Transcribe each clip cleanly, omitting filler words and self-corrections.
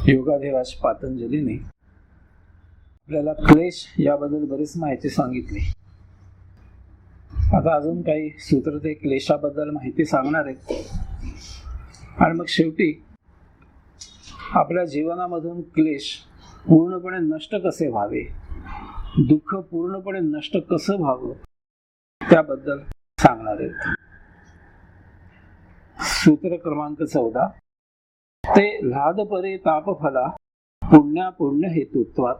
योगाधिराज पातंजलीने आपल्याला क्लेश याबद्दल बरीच माहिती सांगितली. आता अजून काही सूत्र ते क्लेशाबद्दल माहिती सांगणार आहेत. आणि मग शेवटी आपल्या जीवनामधून क्लेश पूर्णपणे नष्ट कसे व्हावे, दुःख पूर्णपणे नष्ट कसं व्हावं त्याबद्दल सांगणार आहेत. सूत्र क्रमांक 14. ते लादपरे तापफला पुण्या पुण्य हेतुत्वात.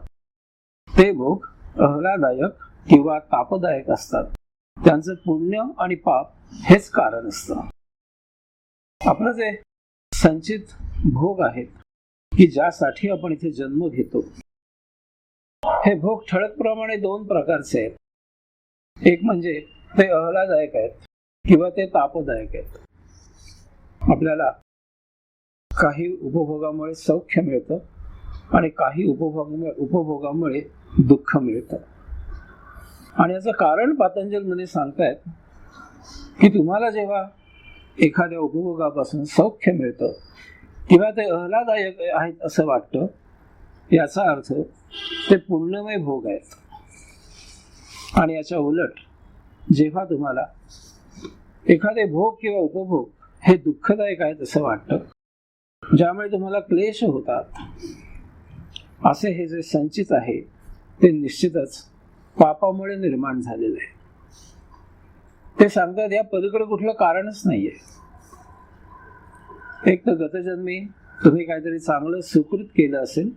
ते भोग आल्हाददायक किंवा तापदायक असतात. त्यांचं पुण्य आणि पाप हेच कारण असतं. आपलं जे संचित भोग आहेत की ज्यासाठी आपण इथे जन्म घेतो, हे भोग ठळकप्रमाणे दोन प्रकारचे आहेत. एक म्हणजे ते आल्हाददायक आहेत किंवा ते तापदायक आहेत. आपल्याला काही उपभोगामुळे सौख्य मिळतं आणि काही उपभोगामुळे दुःख मिळतं. आणि याचं कारण पातंजल मुनी सांगतायत की तुम्हाला जेव्हा एखाद्या उपभोगापासून सौख्य मिळतं किंवा ते आल्हाददायक आहेत असं वाटतं, याचा अर्थ ते पुण्यमय भोग आहेत. आणि याच्या उलट जेव्हा तुम्हाला एखादे भोग किंवा उपभोग हे दुःखदायक आहेत असं वाटतं, ज्यामुळे तुम्हाला क्लेश होतात, असे हे जे संचित आहे ते निश्चितच पापामुळे निर्माण झालेलं आहे. ते सांगतात या पलीकडे कुठलं कारणच नाहीये. एक तर गतजन्मी तुम्ही काहीतरी चांगलं सुकृत केलं असेल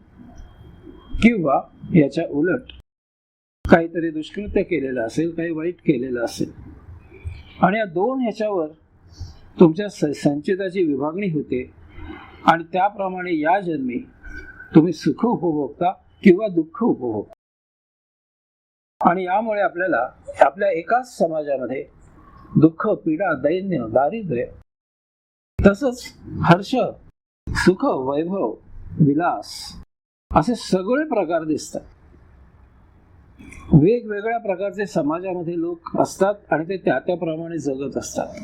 किंवा याच्या उलट काहीतरी दुष्कृत्य केलेलं असेल, काही वाईट केलेलं असेल. आणि या दोन ह्याच्यावर तुमच्या संचिताची विभागणी होते आणि त्याप्रमाणे या जन्मी तुम्ही सुख उपभोगता किंवा दुःख उपभोगता. आणि यामुळे आपल्याला आपल्या एकाच समाजामध्ये दुःख, पीडा, दैन्य, दारिद्र्य, तसंच हर्ष, सुख, वैभव, विलास असे सगळे प्रकार दिसतात. वेगवेगळ्या प्रकारचे समाजामध्ये लोक असतात आणि ते त्याप्रमाणे जगत असतात.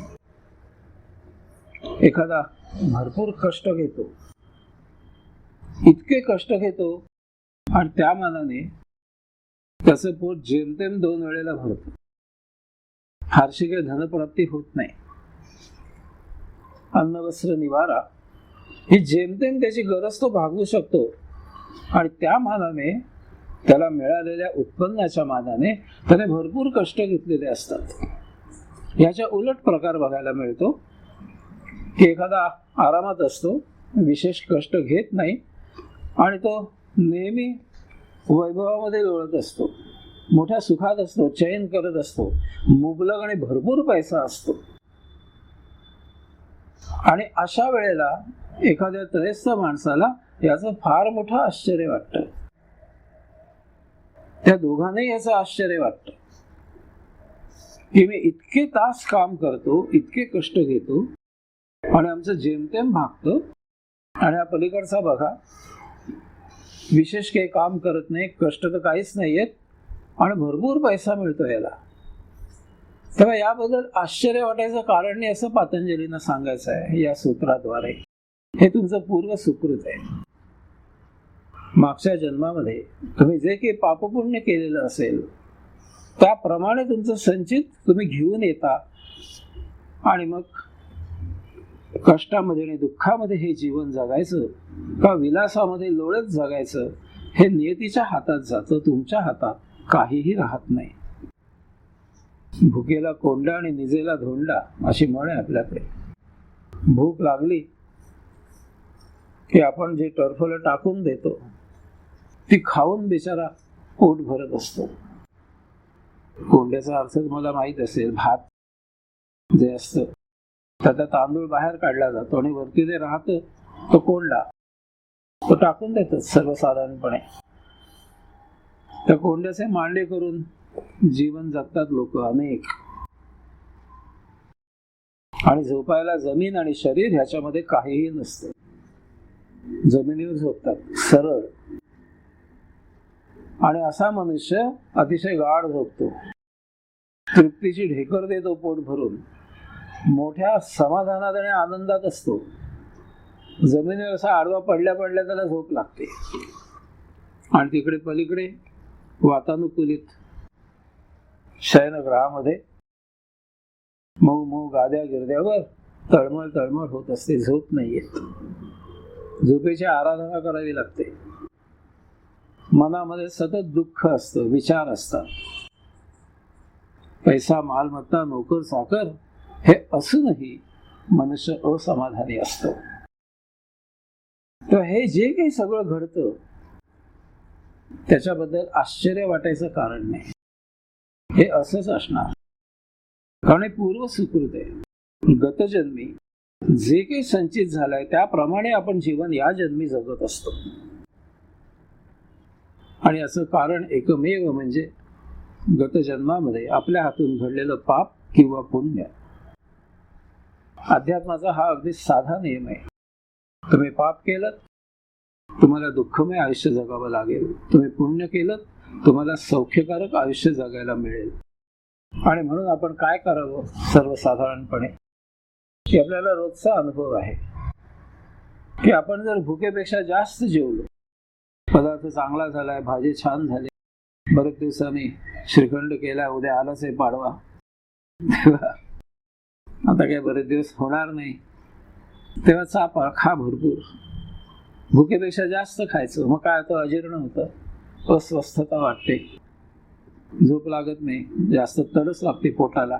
एखादा भरपूर कष्ट घेतो, इतके कष्ट घेतो आणि त्या मानाने त्याचं पोट जेमतेम 2 वेळेला भरतं. फारशी काही धनप्राप्ती होत नाही. अन्न, वस्त्र, निवारा ही जेमतेम त्याची गरज तो भागवू शकतो. आणि त्या मानाने त्याला मिळालेल्या उत्पन्नाच्या मानाने त्याने भरपूर कष्ट घेतलेले असतात. याच्या उलट प्रकार बघायला मिळतो की एखादा आरामात असतो, विशेष कष्ट घेत नाही आणि तो नेहमी वैभवामध्ये लोळत असतो, मोठ्या सुखात असतो, चैन करत असतो, मुबलक आणि भरपूर पैसा असतो. आणि अशा वेळेला एखाद्या त्रयस्थ माणसाला याचं फार मोठं आश्चर्य वाटतं. त्या दोघांनाही याचं आश्चर्य वाटतं की मी इतके तास काम करतो, इतके कष्ट घेतो आणि आमचं जेमतेम भागतं, आणि या पलीकडचा बघा विशेष काही काम करत नाही, कष्ट तर काहीच नाहीयेत आणि भरपूर पैसा मिळतो याला. तेव्हा याबद्दल आश्चर्य वाटायचं कारण नाही असं पातंजलींना सांगायचं आहे या सूत्राद्वारे. हे तुमचं पूर्व सुकृत आहे. मागच्या जन्मामध्ये तुम्ही जे काही पापपुण्य केलेलं असेल त्याप्रमाणे तुमचं संचित तुम्ही घेऊन येता आणि मग कष्टामध्ये आणि दुःखामध्ये हे जीवन जगायचं का विलासामध्ये लोळत जगायचं हे नियतीच्या हातात जातं. तुमच्या हातात काहीही राहत नाही. भुकेला कोंडा आणि निजेला धोंडा अशी म्हण आहे आपल्याकडे. भूक लागली की आपण जे टरफलं टाकून देतो ती खाऊन बिचारा पोट भरत असतो. कोंड्याचा अर्थ तुम्हाला माहित असेल, भात जे असतं त्याचा तांदूळ बाहेर काढला जातो आणि वरती जे राहतं तो कोंडा तो टाकून देतात सर्वसाधारणपणे. त्या कोंड्याचे मांडे करून जीवन जगतात लोक अनेक. आणि झोपायला जमीन आणि शरीर ह्याच्यामध्ये काहीही नसतं. जमिनीवर झोपतात सरळ. आणि असा मनुष्य अतिशय गाढ झोपतो, तृप्तीची ढेकर देतो पोट भरून, मोठ्या समाधानात आणि आनंदात असतो. जमिनीवर असा आडवा पडल्या पडल्या त्याला झोप लागते, आणि तिकडे पलीकडे वातानुकूलित शयनगृहामध्ये मऊ मऊ गाद्या गिरद्यावर तळमळ तळमळ होत असते, झोप नाही येत. झोपेची आराधना करावी लागते. मनामध्ये सतत दुःख असतं, विचार असतात. पैसा, मालमत्ता, नोकर चाकर हे असूनही मनुष्य असमाधानी असतो. तर हे जे काही सगळं घडतं त्याच्याबद्दल आश्चर्य वाटायचं कारण नाही. हे असंच असणार, कारण हे पूर्व सुकृत आहे. गतजन्मी जे काही संचित झालंय त्याप्रमाणे आपण जीवन या जन्मी जगत असतो. आणि असं कारण एकमेव म्हणजे गतजन्मामध्ये आपल्या हातून घडलेलं पाप किंवा पुण्य. अध्यात्माचा हा अगदी साधा नियम आहे. तुम्ही पाप केलं तुम्हाला दुःखमय आयुष्य जगावं लागेल, तुम्ही पुण्य केलं तुम्हाला सौख्यकारक आयुष्य जगायला मिळेल. आणि म्हणून आपण काय करावं सर्वसाधारणपणे, की आपल्याला रोजचा अनुभव आहे की आपण जर भुकेपेक्षा जास्त जेवलो, पदार्थ चांगला झालाय, भाजी छान झाली, बरेच दिवसांनी श्रीखंड केला, उद्या आलाच आहे पाडवा, आता काय बरेच दिवस होणार नाही, तेव्हा चापा खा भरपूर. भुकेपेक्षा जास्त खायचं, मग काय होतं, अजीर्ण होतं, अस्वस्थता वाटते, झोप लागत नाही, जास्त तडस लागते पोटाला.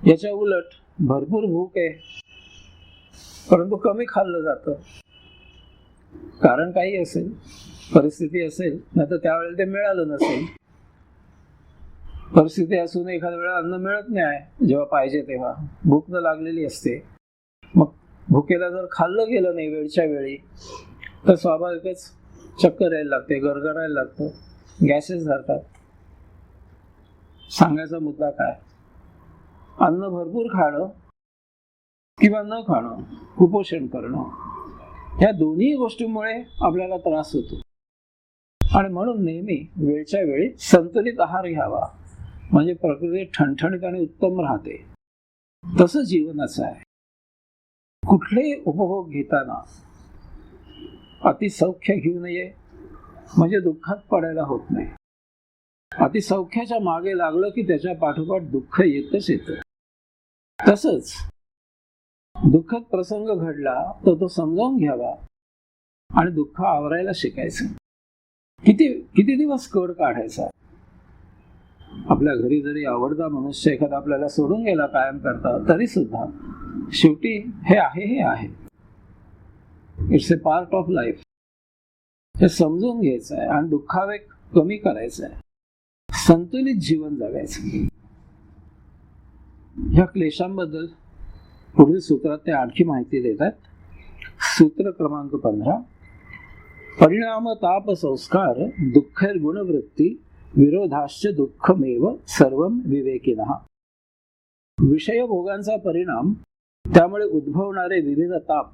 याच्या उलट भरपूर भूक आहे परंतु कमी खाल्लं जातं, कारण काही असेल, परिस्थिती असेल, नाही तर त्यावेळेला ते मिळालं नसेल. परिस्थिती असून एखाद्या वेळा अन्न मिळत नाही जेव्हा पाहिजे तेव्हा, भूक न लागलेली असते. मग भुकेला जर खाल्लं गेलं नाही वेळच्या वेळी तर स्वाभाविकच चक्कर यायला लागते, गरगरायला लागतं, गॅसेस धरतात. सांगायचा मुद्दा काय, अन्न भरपूर खाणं किंवा न खाणं, कुपोषण करणं, या दोन्ही गोष्टींमुळे आपल्याला त्रास होतो. आणि म्हणून नेहमी वेळच्या वेळी संतुलित आहार घ्यावा, म्हणजे प्रकृती ठणठणीत आणि उत्तम राहते. तसं जीवनाचं आहे. कुठलेही उपभोग घेताना अतिसौख्य घेऊ नये, म्हणजे दुःखात पडायला होत नाही. अतिसौख्याच्या मागे लागलं की त्याच्या पाठोपाठ दुःख येतच येतं. तसंच दुःखद प्रसंग घडला तर तो समजावून घ्यावा आणि दुःख आवरायला शिकायचं. किती दिवस कड काढायचा. आपल्या घरी जरी आवडता मनुष्य एखादा आपल्याला सोडून गेला कायम करता, तरी सुद्धा शेवटी हे आहे, it's a part of life, हे समजून घ्यायचं आहे आणि दुःखावेग कमी करायचं आहे, संतुलित जीवन जगायचं. ह्या क्लेशांबद्दल पुढील सूत्रात ते आणखी माहिती देतात. सूत्र क्रमांक 15, परिणाम ताप संस्कार दुःखैर गुणवृत्ती विरोधाश्च दुःखमेव सर्वं विवेकिनः. विषय भोगांचा परिणाम, त्यामुळे उद्भवणारे विविध ताप,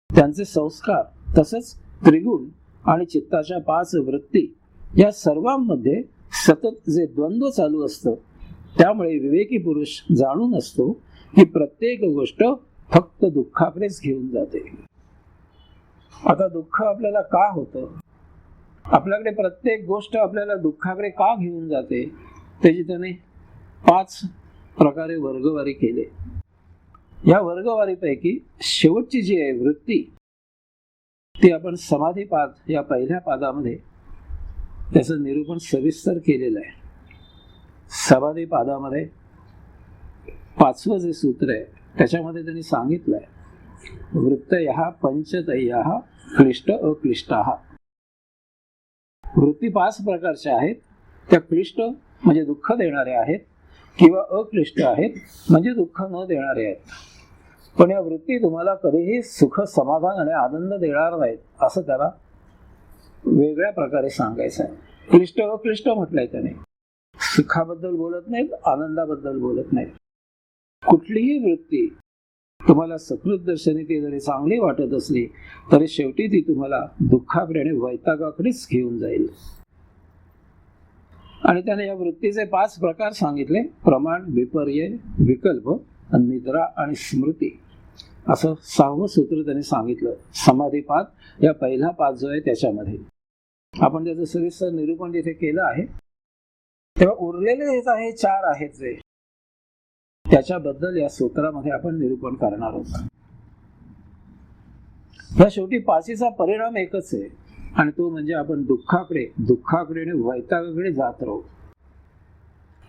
त्यांचे संस्कार, तसंच त्रिगुण आणि चित्ताच्या 5 वृत्ती, या सर्वांमध्ये सतत जे द्वंद्व चालू असतं, त्यामुळे विवेकी पुरुष जाणून असतो की प्रत्येक गोष्ट फक्त दुःखाकडेच घेऊन जाते. आता दुःख आपल्याला का होतं, आपल्याकडे प्रत्येक गोष्ट आपल्याला दुःखाकडे का घेऊन जाते, त्याची त्याने 5 प्रकारे वर्गवारी केले. या वर्गवारीपैकी शेवटची जी आहे वृत्ती, ती आपण समाधीपाद या पहिल्या पादामध्ये त्याचं निरूपण सविस्तर केलेलं आहे. समाधीपादामध्ये 5वं जे सूत्र आहे त्याच्यामध्ये त्यांनी सांगितलंय, वृत्तयः पंचतयः क्लिष्ट अक्लिष्टाः. वृत्ती 5 प्रकारच्या आहेत. त्या क्लिष्ट म्हणजे दुःख देणारे आहेत किंवा अक्लिष्ट आहेत म्हणजे दुःख न देणारे आहेत. पण या वृत्ती तुम्हाला कधीही सुख, समाधान आणि आनंद देणार नाहीत, असं त्याला वेगळ्या प्रकारे सांगायचं आहे. क्लिष्ट अक्लिष्ट म्हटलंय त्याने. सुखाबद्दल बोलत नाहीत, आनंदाबद्दल बोलत नाहीत. कुठलीही वृत्ती तुम्हाला सकृत दर्शनी ती जरी चांगली वाटत असली तरी शेवटी ती तुम्हाला दुःखाकडे आणि वैतागाकडेच घेऊन जाईल. आणि त्याने या वृत्तीचे 5 प्रकार सांगितले: प्रमाण, विपर्य, विकल्प, निद्रा आणि स्मृती. असं 6वं सूत्र त्यांनी सांगितलं. समाधीपाद या पहिला पाद जो आहे त्याच्यामध्ये आपण त्याचं सविस्तर निरूपण तिथे केलं आहे. तेव्हा उरलेले हे 4 आहेत जे त्याच्याबद्दल या सूत्रामध्ये आपण निरूपण करणार आहोत. या शेवटी पाचीचा परिणाम एकच आहे आणि तो म्हणजे आपण दुःखाकडे आणि वैतागाकडे जात राहू.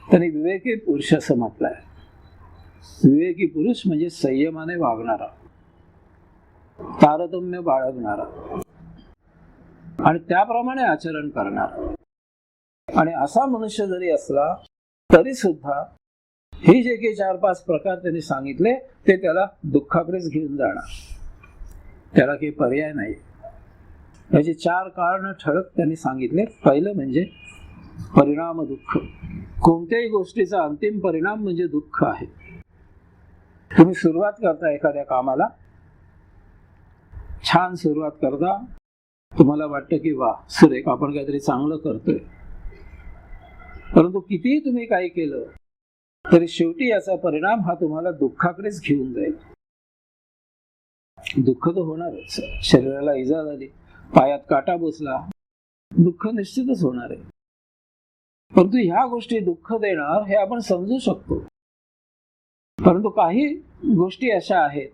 त्यांनी विवेकी पुरुष असं म्हटलंय. विवेकी पुरुष म्हणजे संयमाने वागणारा, तारतम्य बाळगणारा आणि त्याप्रमाणे आचरण करणारा. आणि असा मनुष्य जरी असला तरी सुद्धा हे जे काही 4-5 प्रकार त्यांनी सांगितले ते त्याला दुःखाकडेच घेऊन जाणार, त्याला काही पर्याय नाही. याची 4 कारण ठळक त्यांनी सांगितले. पहिलं म्हणजे परिणाम दुःख. कोणत्याही गोष्टीचा अंतिम परिणाम म्हणजे दुःख आहे. तुम्ही सुरुवात करता एखाद्या कामाला, छान सुरुवात करता, तुम्हाला वाटतं की वा सुरेख आपण काहीतरी चांगलं करतोय, परंतु कितीही तुम्ही काही केलं तरी शेवटी याचा परिणाम हा तुम्हाला दुःखाकडेच घेऊन जाईल. दुःख तर होणारच. शरीराला इजा झाली, पायात काटा बसला, दुःख निश्चितच होणार आहे. परंतु ह्या गोष्टी दुःख देणार हे आपण समजू शकतो. परंतु काही गोष्टी अशा आहेत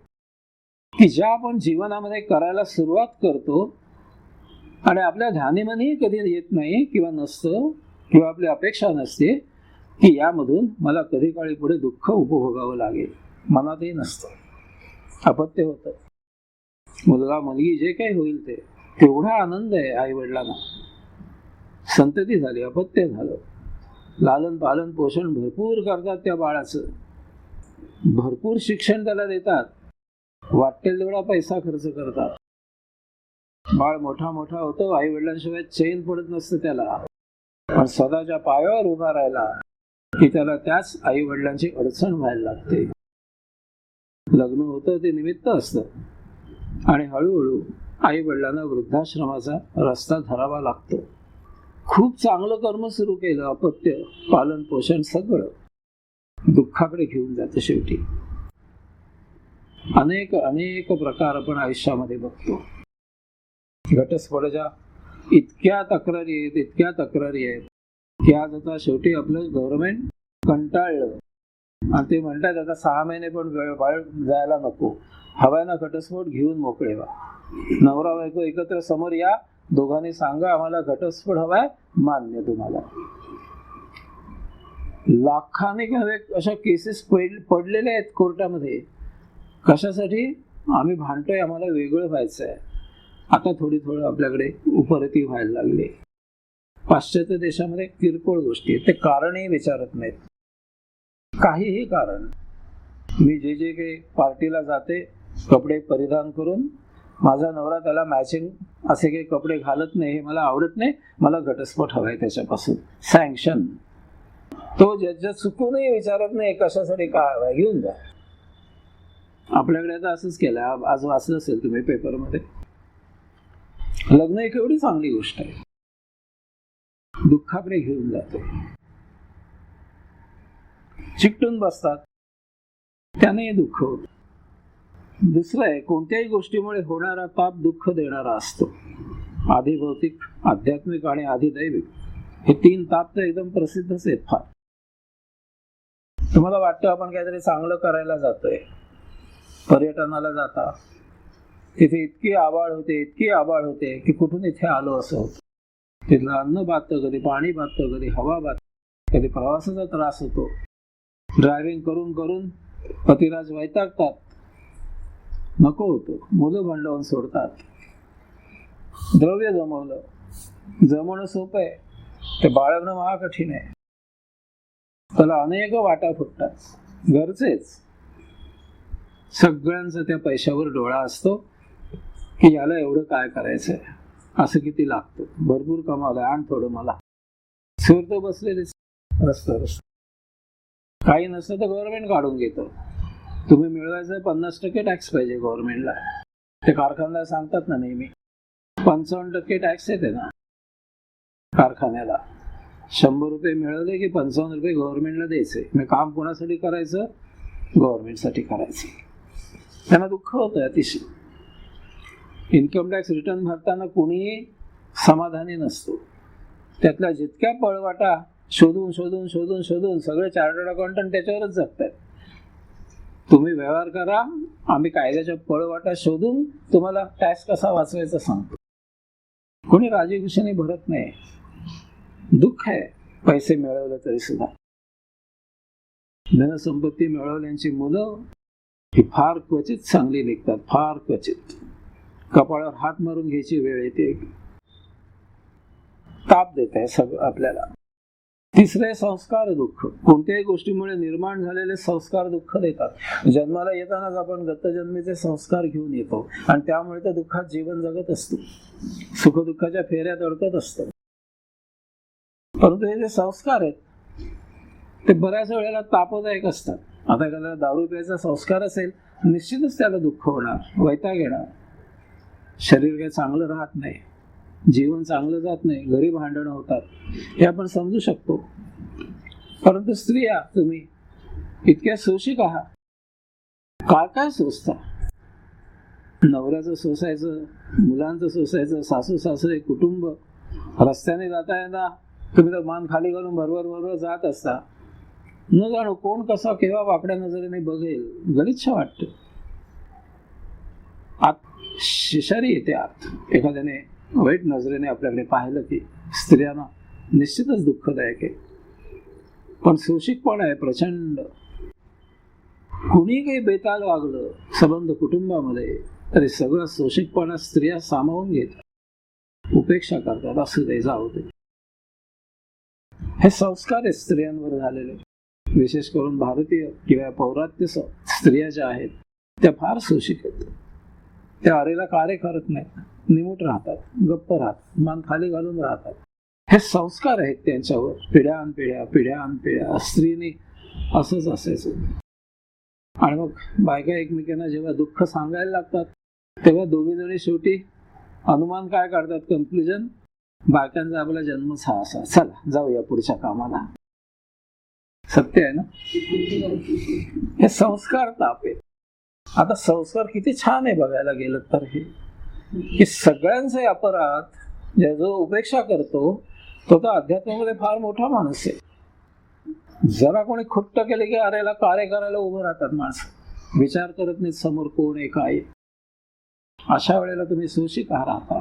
की ज्या आपण जीवनामध्ये करायला सुरुवात करतो आणि आपल्या ध्यानीमनही कधी येत नाही किंवा नसतं किंवा आपली अपेक्षा नसते की यामधून मला कधी काळी पुढे दुःख उपभोगावं लागेल. मनातही नसतं. अपत्य होतं, मुलगा मुलगी जे काही होईल ते, तेवढा आनंद आहे आई वडिलांना. संतती झाली, अपत्य झालं, लालन पालन पोषण भरपूर करतात त्या बाळाचं, भरपूर शिक्षण त्याला देतात, वाटेल तेवढा पैसा खर्च करतात. बाळ मोठा होतो, आई वडिलांशिवाय चैन पडत नसतं त्याला. पण स्वतःच्या पायावर उभा राहिला की त्याला त्याच आई वडिलांची अडचण व्हायला लागते. लग्न होतं ते निमित्त असतं आणि हळूहळू आई वडिलांना वृद्धाश्रमाचा रस्ता धरावा लागतो. खूप चांगलं कर्म सुरू केलं, अपत्य पालन पोषण सगळं दुःखाकडे घेऊन जातं शेवटी. अनेक प्रकार आपण आयुष्यामध्ये बघतो. घटस्फोटाच्या इतक्या तक्रारी आहेत की आज आता शेवटी आपलं गव्हर्नमेंट कंटाळलं आणि ते म्हणतात आता 6 महिने पण वेळ जायला नको, हवाय ना घटस्फोट घेऊन मोकळे व्हा. नवरा बायको एकत्र समोर या, दोघांनी सांगा आम्हाला घटस्फोट हवाय, मान्य तुम्हाला. लाखाने अशा केसेस पडलेल्या आहेत कोर्टामध्ये. कशासाठी? आम्ही भांडतोय, आम्हाला वेगळं व्हायचंय. आता थोडं आपल्याकडे उपरती व्हायला लागले. पाश्चात्य देशामध्ये किरकोळ गोष्टी आहेत, ते कारणही विचारत नाहीत. काहीही कारण. मी जे काही पार्टीला जाते कपडे परिधान करून, माझा नवरा त्याला मॅचिंग असे काही कपडे घालत नाही, हे मला आवडत नाही, मला घटस्फोट हवाय त्याच्यापासून, सँक्शन. तो ज्याच्या चुकूनही विचारत नाही कशासाठी काय हवाय, घेऊन जा. आपल्याकडे आता असंच केलं. आज वाचलं असेल तुम्ही पेपरमध्ये. लग्न एक एवढी चांगली गोष्ट आहे, दुःखाकडे घेऊन जातो. चिकटून बसतात, त्याने दुःख होत. दुसरं आहे, कोणत्याही गोष्टीमुळे होणारा ताप दुःख देणारा असतो. आधी भौतिक, आध्यात्मिक आणि आधी दैविक, हे 3 ताप तर एकदम प्रसिद्धच आहेत फार. तुम्हाला वाटतं आपण काहीतरी चांगलं करायला जातोय, पर्यटनाला जाता, तिथे इतकी आबाळ होते की कुठून इथे आलो असं होतं. तिथलं अन्न बाधतं, कधी पाणी बाधतं, कधी हवा बाधतं, कधी प्रवासाचा त्रास होतो. ड्रायव्हिंग करून पतिराज वैतागतात, नको होतो. मुलं भांडवून सोडतात. द्रव्य जमवणं सोपं आहे, ते बाळगणं महाकठीण आहे. त्याला अनेक वाटा फुटतात. घरचेच सगळ्यांचा त्या पैशावर डोळा असतो की याला एवढं काय करायचंय, असं किती लागतं, भरपूर कमावलंय, आण थोडं मला. सुरत बसलेले रस्ता काही नसतं तर गव्हर्नमेंट काढून घेतं. तुम्ही मिळवायचं 50% टॅक्स पाहिजे गव्हर्नमेंटला. ते कारखानदार सांगतात ना नेहमी 55% टॅक्स येते ना कारखान्याला. 100 रुपये मिळवले की 55 रुपये गव्हर्नमेंटला द्यायचे. मी काम कोणासाठी करायचं? गव्हर्नमेंटसाठी करायचं. त्यांना दुःख होतं अतिशय. इन्कम टॅक्स रिटर्न भरताना कोणीही समाधानी नसतो. त्यातल्या जितक्या पळवाटा शोधून शोधून शोधून शोधून सगळे चार्टर्ड अकाउंटंट त्याच्यावरच जगतात. तुम्ही व्यवहार करा, आम्ही कायद्याच्या पळवाटा शोधून तुम्हाला टॅक्स कसा वाचवायचा सांगतो. कोणी राजीखुशीने भरत नाही. दुःख आहे पैसे मिळवले तरी सुद्धा. धनसंपत्ती मिळवल्यांची मुलं ही फार क्वचित चांगली निघतात, फार क्वचित. कपाळावर हात मारून घ्यायची वेळ येते. ताप देत आहे सगळं आपल्याला. तिसरे संस्कार दुःख. कोणत्याही गोष्टीमुळे निर्माण झालेले संस्कार दुःख देतात. जन्माला येतानाच आपण गतजन्मीचे संस्कार घेऊन येतो आणि त्यामुळे त्या दुःखात जीवन जगत असतो, सुखदुःखाच्या फेऱ्यात अडकत असतो. परंतु हे जे संस्कार आहेत ते बऱ्याच वेळेला तापदायक असतात. आता एखाद्याला दारू प्यायचा संस्कार असेल, निश्चितच त्याला दुःख होणार, वैताग येणार, शरीर काही चांगलं राहत नाही, जीवन चांगलं जात नाही, घरी भांडणं होतात, हे आपण समजू शकतो. परंतु स्त्रिया, तुम्ही इतक्या सोशिक आहात, काय काय सोसता. नवऱ्याचं सोसायचं, मुलांचं सोसायचं, सासू सासरे, कुटुंब. रस्त्याने जाता येता तुम्ही तर मान खाली घालून भरभर भरभर जात असता. न जाणू कोण कसा केव्हा वाकड्या नजरेने बघेल, गलिच्छ वाटत. आत शिशारी येते आत. एखाद्याने वाईट नजरेने आपल्याकडे पाहिलं की स्त्रियांना निश्चितच दुःखदायक आहे. पण सोशिकपण आहे प्रचंड. कुणी काही बेताल वागलं संबंध कुटुंबामध्ये तरी सगळं सोशिकपणा स्त्रिया सामावून घेतात, उपेक्षा करतात. असं ते जाऊ दे. हे संस्कार आहेत स्त्रियांवर झालेले. विशेष करून भारतीय किंवा पौरात्य स्त्रिया ज्या आहेत त्या फार सोशिक आहेत. त्या अरेला कार्य करत नाहीत, निमूट राहतात, गप्प राहतात, मान खाली घालून राहतात. हे संस्कार आहेत त्यांच्यावर. पिढ्यानपिढ्या पिढ्यानपिढ्या स्त्रीने असंच असायचं. आणि मग बायका एकमेकांना जेव्हा दुःख सांगायला लागतात तेव्हा दोघी जणी शेवटी अनुमान काय काढतात, कन्क्लुजन, बायकांचा आपला जन्मच हा असा, चला जाऊया पुढच्या कामाला. सत्य आहे ना. हे संस्कार ताप आहे. आता संस्कार किती छान आहे बघायला गेलं तर, हे की सगळ्यांचे अपराध जो उपेक्षा करतो तो तर अध्यात्मामध्ये फार मोठा माणूस आहे. जरा कोणी खुट्ट केले की अरेला कार्य करायला उभं राहतात माणसं, विचार करत नाहीत समोर कोण आहे काय. अशा वेळेला तुम्ही सोशिक राहता,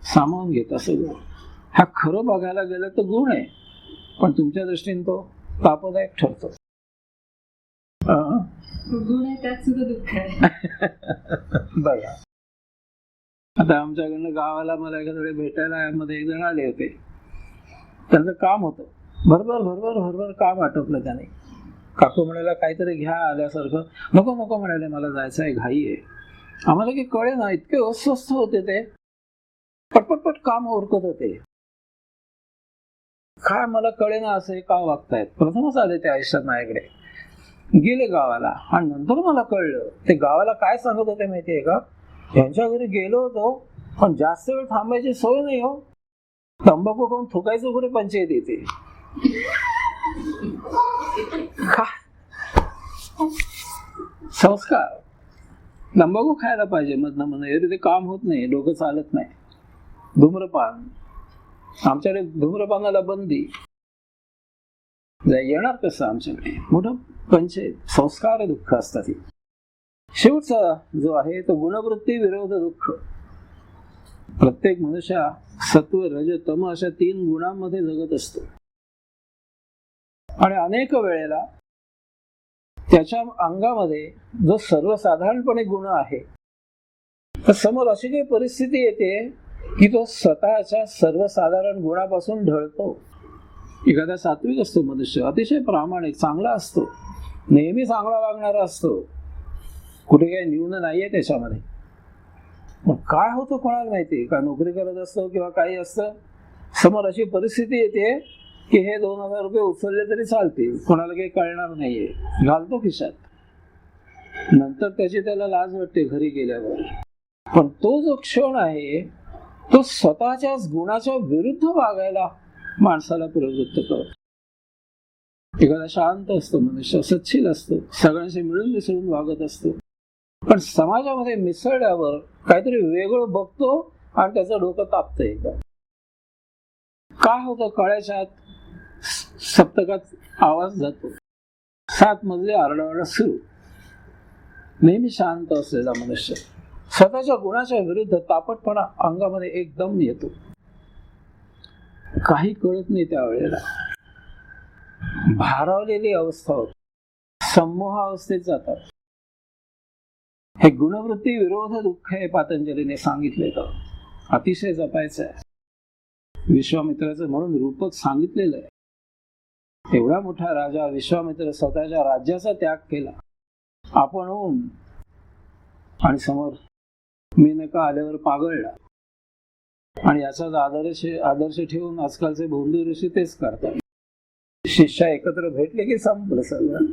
सामावून घेता सगळं. हा खरं बघायला गेलं तर गुण आहे, पण तुमच्या दृष्टीने तो तापदायक ठरतो. गुण आहे त्यात सुद्धा दुःख आहे. बघा, आता आमच्याकडनं गावाला मला एखाद्या भेटायला मध्ये एक जण आले होते. त्यांचं काम होतं, भरभर भरभर भरभर काम आटोपलं त्याने. काकू म्हणाला काहीतरी घ्या आल्यासारखं. नको नको म्हणाले, मला जायचं आहे, घाई आहे. आम्हाला की कळे ना, इतके अस्वस्थ होते ते, पटपटपट काम ओरकत होते. काय मला कळे ना असं का वागतायत. प्रथमच आले ते आयुष्यात माझ्याकडे, गेले गावाला आणि नंतर मला कळलं ते गावाला काय सांगत होते माहितीये का, यांच्या घरी गेलो होतो पण जास्त वेळ थांबायची सोय नाही हो, तंबाखू खाऊन थुकायचं कुठे पंचायत येते. संस्कार. तंबाखू खायला पाहिजे मधनं म्हणून, ते काम होत नाही, डोकं चालत नाही. धूम्रपान, आमच्याकडे धूम्रपानाला बंदी. येणार कसं आमच्याकडे, मोठं पंचायत. संस्कार दुःख असतात. ही शेवटचा जो आहे तो गुणवृत्ती विरोध दुःख. प्रत्येक मनुष्य सत्व रज तम अशा 3 गुणांमध्ये जगत असतो. आणि अनेक वेळेला त्याच्या अंगामध्ये जो सर्वसाधारणपणे गुण आहे, तर समोर अशी काही परिस्थिती येते की तो स्वतःच्या सर्वसाधारण गुणापासून ढळतो. एखादा सात्विक असतो मनुष्य, अतिशय प्रामाणिक, चांगला असतो, नेहमी चांगला वागणारा असतो, कुठे काही न्यून नाहीये त्याच्यामध्ये. मग काय होतं कोणाला माहिती. का नोकरी करत असतो किंवा काही असतं, समोर अशी परिस्थिती येते की हे 2000 रुपये उचलले तरी चालतील, कोणाला काही कळणार नाहीये, घालतो खिशात. नंतर त्याची त्याला लाज वाटते घरी गेल्यावर. पण तो जो क्षण आहे तो स्वतःच्याच गुणाच्या विरुद्ध वागायला माणसाला प्रवृत्त करतो. एखादा शांत असतो मनुष्य, सच्छील असतो, सगळ्यांशी मिळून मिसळून वागत असतो, पण समाजामध्ये मिसळल्यावर काहीतरी वेगळं बघतो आणि त्याचं डोकं तापतं एकदम. काय होतं, कळ्याच्या आत सप्तकात आवाज जातो, 7 मजले आरडाओरडा सुरू. नेहमी शांत असलेला मनुष्य स्वतःच्या गुणाच्या विरुद्ध तापटपणा अंगामध्ये एकदम येतो. काही कळत नाही त्यावेळेला. भारावलेली अवस्था होती, संमोह अवस्थेत जातात. हे गुणवृत्ती विरोध दुःख हे पतंजलीने सांगितलेलं अतिशय जपायचं आहे. विश्वामित्राचं म्हणून रूपक सांगितलेलं आहे. एवढा मोठा राजा विश्वामित्र स्वतःच्या राज्याचा त्याग केला आपण, आणि समोर मेनका आल्यावर पागळला. आणि याचाच आदर्श ठेवून आजकालचे भोंदू ऋषी तेच करतात. शिष्य एकत्र भेटले की संपलं सगळं,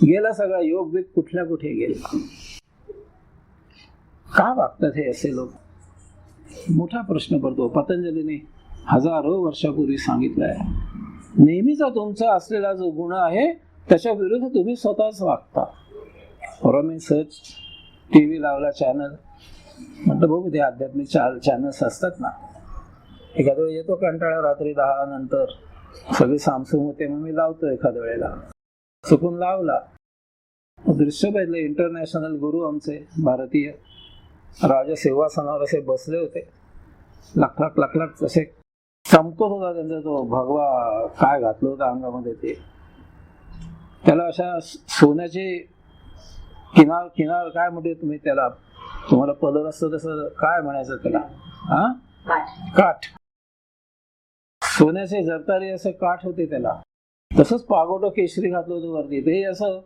गेला सगळा योग बिग कुठल्या कुठे गेला. का वागतात हे असे लोक? मोठा प्रश्न पडतो. पतंजलीने हजारो वर्षापूर्वी सांगितलंय, नेहमीचा तुमचा असलेला जो गुण आहे त्याच्या विरुद्ध तुम्ही स्वतःच वागता. परवा मी सहज टीव्ही लावला, चॅनल म्हटलं बघू ते आध्यात्मिक चॅनल्स असतात ना. एखाद्या वेळी येतो कंटाळा, रात्री 10 नंतर सगळी सामसूम होते, मग मी लावतो एखाद्या वेळेला. चुकून लावला, दृश्य पाहिलं. इंटरनॅशनल गुरु आमचे भारतीय राजा सिंहासनावर असे बसले होते, लाख लाख असे चमकत होता त्यांचा तो भगवा. काय घातलं होतं अंगामध्ये ते, त्याला अशा सोन्याची किनार काय म्हणते तुम्ही त्याला, तुम्हाला पदर असतं तसं काय म्हणायचं त्याला, काठ. सोन्याचे जरतारी असे काठ होते त्याला. तसंच पागोटं केशरी घातलं होतं वरती. ते असं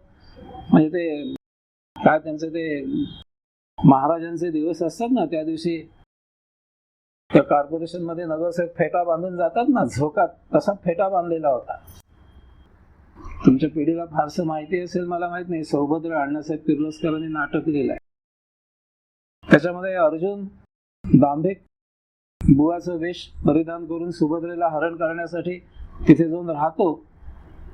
म्हणजे ते काय त्यांचे ते महाराजांचे दिवस असतात ना, त्या दिवशी त्या कॉर्पोरेशन मध्ये नगरसेवक फेटा बांधून जातात ना झोकात, तसा फेटा बांधलेला होता. तुमच्या पिढीला फारसं माहिती असेल मला माहित नाही, सौभद्र अण्णासाहेब किर्लोस्करांनी नाटक लिहिलंय. त्याच्यामध्ये अर्जुन दांभिक बुवाचं वेश परिधान करून सुभद्रेला हरण करण्यासाठी तिथे जाऊन राहतो,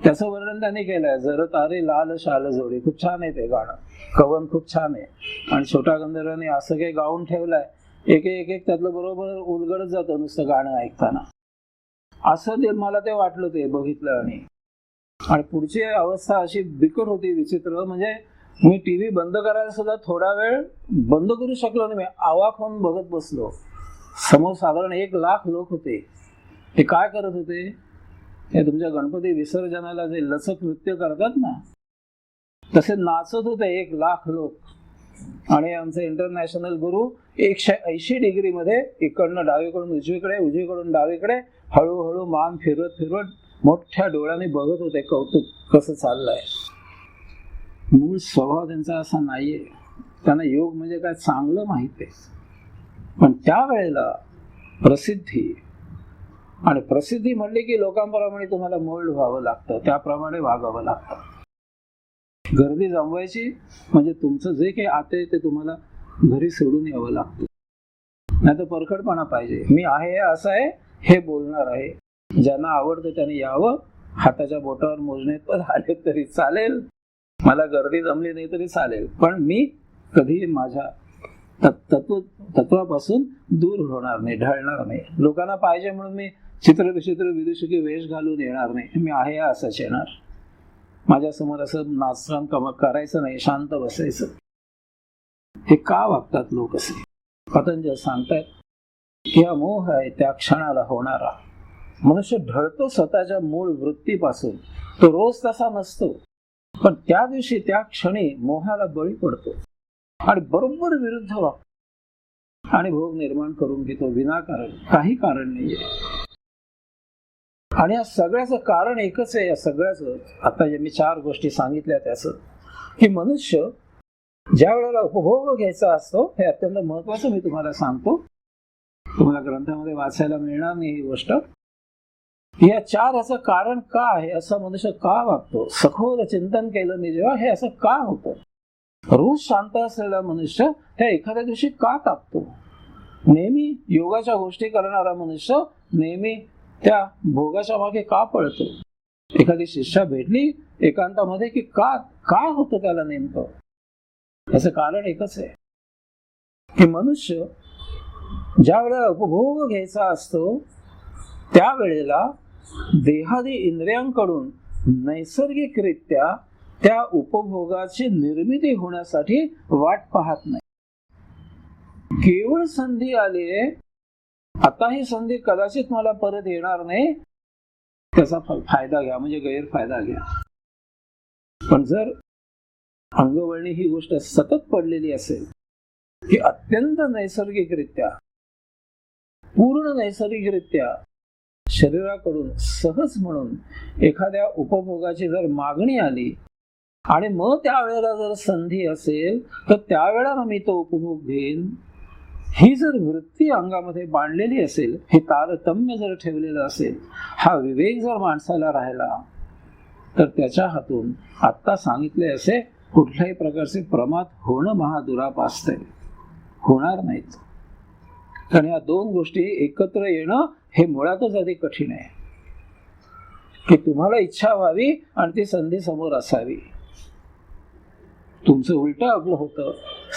त्याचं वर्णन त्यांनी केलंय. जर तारे लाल शाल जोडी, खूप छान आहे ते गाणं, कवन खूप छान आहे. आणि छोटा गंधर्वांनी असं काही गाऊन ठेवलंय, एक त्यातलं बरोबर उलगडत जातं नुसतं गाणं ऐकताना. असं ते मला ते वाटलं, ते बघितलं. आणि पुढची अवस्था अशी बिकट होती, विचित्र. म्हणजे मी टीव्ही बंद करायला सुद्धा थोडा वेळ बंद करू शकलो नाही. मी आवाक होऊन बघत बसलो. समोर साधारण 1 लाख लोक होते. ते काय करत होते, हे तुमच्या गणपती विसर्जनाला जे लचक नृत्य करतात ना, तसे नाचत होते 1 लाख लोक. आणि आमचे इंटरनॅशनल गुरु 180 डिग्री मध्ये इकडनं डावीकडून उजवीकडे, उजवीकडून डावीकडे हळूहळू मान फिरवत मोठ्या डोळ्याने बघत होते, कौतुक कसं चाललंय. मूळ स्वभाव त्यांचा असा नाहीये. त्यांना योग म्हणजे काय चांगलं माहित आहे. पण त्यावेळेला प्रसिद्धी, आणि प्रसिद्धी म्हणली की लोकांप्रमाणे तुम्हाला मोल्ड व्हावं लागतं, त्याप्रमाणे वागावं लागतं. गर्दी जमवायची म्हणजे तुमचं जे काही आहे ते तुम्हाला घरी सोडून यावं लागतं. नाही तर परखडपणा पाहिजे. मी आहे असं आहे हे बोलणार आहे. ज्यांना आवडतं त्यांनी यावं. हाताच्या बोटावर मोजण्यात आले तरी चालेल, मला गर्दी जमली नाही तरी चालेल, पण मी कधी माझ्या तत्वापासून दूर होणार नाही, ढळणार नाही. लोकांना पाहिजे म्हणून मी चित्रविचित्र विदुषकी वेश घालून येणार नाही. मी आहे असंच येणार. माझ्यासमोर असं नाचकाम करायचं नाही, शांत बसायचं. हे का वागतात लोक असे? पतंजल सांगतायत की हा मोह आहे त्या क्षणाला होणारा. मनुष्य ढळतो स्वतःच्या मूळ वृत्तीपासून. तो रोज तसा नसतो, पण त्या दिवशी त्या क्षणी मोहाला बळी पडतो आणि बरोबर विरुद्ध वागतो आणि भोग निर्माण करून घेतो विनाकारण, काही कारण नाहीये. आणि या सगळ्याचं कारण एकच आहे. या सगळ्याचं आता जे मी 4 गोष्टी सांगितल्या त्याचं, की मनुष्य ज्या वेळेला उपभोग घ्यायचा असतो, हे अत्यंत महत्वाचं मी तुम्हाला सांगतो. तुम्हाला ग्रंथामध्ये वाचायला मिळणार नाही ही गोष्ट. या 4 याचं कारण का आहे, असं मनुष्य का वागतो, सखोल चिंतन केलं मी जेव्हा, हे असं का होतं. रोज शांत असलेला मनुष्य त्या एखाद्या दिवशी का तापतो. नेहमी योगाच्या गोष्टी करणारा मनुष्य नेहमी त्या भोगाच्या मागे का पळतो. एखादी शिष्या भेटली एकांतामध्ये की का होतं त्याला नेमकं, याचं कारण एकच आहे की मनुष्य ज्या वेळेला उपभोग घ्यायचा असतो त्यावेळेला देहादी इंद्रियांकडून नैसर्गिकरित्या त्या उपभोगाची निर्मिती होण्यासाठी वाट पाहत नाही. केवळ संधी आली, आता ही संधी कदाचित मला परत येणार नाही, त्याचा फायदा घ्या, म्हणजे गैरफायदा घ्या. पण जर अंगवळणी ही गोष्ट सतत पडलेली असेल की अत्यंत नैसर्गिकरित्या, पूर्ण नैसर्गिकरित्या शरीराकडून सहज म्हणून एखाद्या उपभोगाची जर मागणी आली आणि मग त्यावेळेला जर संधी असेल तर त्यावेळेला मी तो उपभोग घेईन, ही जर वृत्ती अंगामध्ये बांधलेली असेल, हे तारतम्य जर ठेवलेलं असेल, हा विवेक जर माणसाला राहिला तर त्याच्या हातून आत्ता सांगितले असे कुठल्याही प्रकारचे प्रमाद होणं महादुरापास्त आहे, होणार नाहीत. कारण या दोन गोष्टी एकत्र येणं हे मुळातच अधिक कठीण आहे की तुम्हाला इच्छा व्हावी आणि ती संधी समोर असावी. तुमचं उलट आपलं होतं,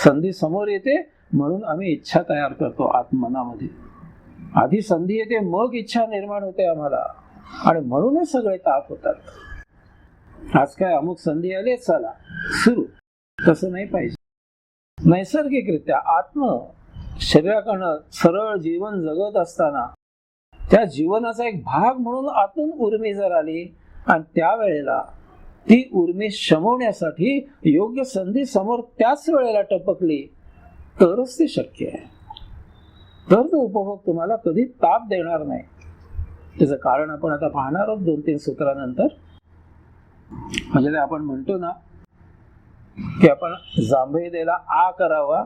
संधी समोर येते म्हणून आम्ही इच्छा तयार करतो आत्मनामध्ये. आधी संधी येते मग इच्छा निर्माण होते आम्हाला आणि म्हणूनच सगळे ताप होतात. आज काय अमुक संधी आली चला सुरू, तसं नाही पाहिजे. नैसर्गिकरित्या आत्म शरीराकडनं सरळ जीवन जगत असताना त्या जीवनाचा एक भाग म्हणून आतून उर्मी जर आली आणि त्यावेळेला ती उर्मी शमवण्यासाठी योग्य संधी समोर त्याच वेळेला टपकली तरच ते शक्य आहे. तर तो उपभोग तुम्हाला कधी ताप देणार नाही. त्याचं कारण आपण आता पाहणार आहोत 2-3 सूत्रानंतर. म्हणजे आपण म्हणतो ना की आपण जांभळीला आ करावा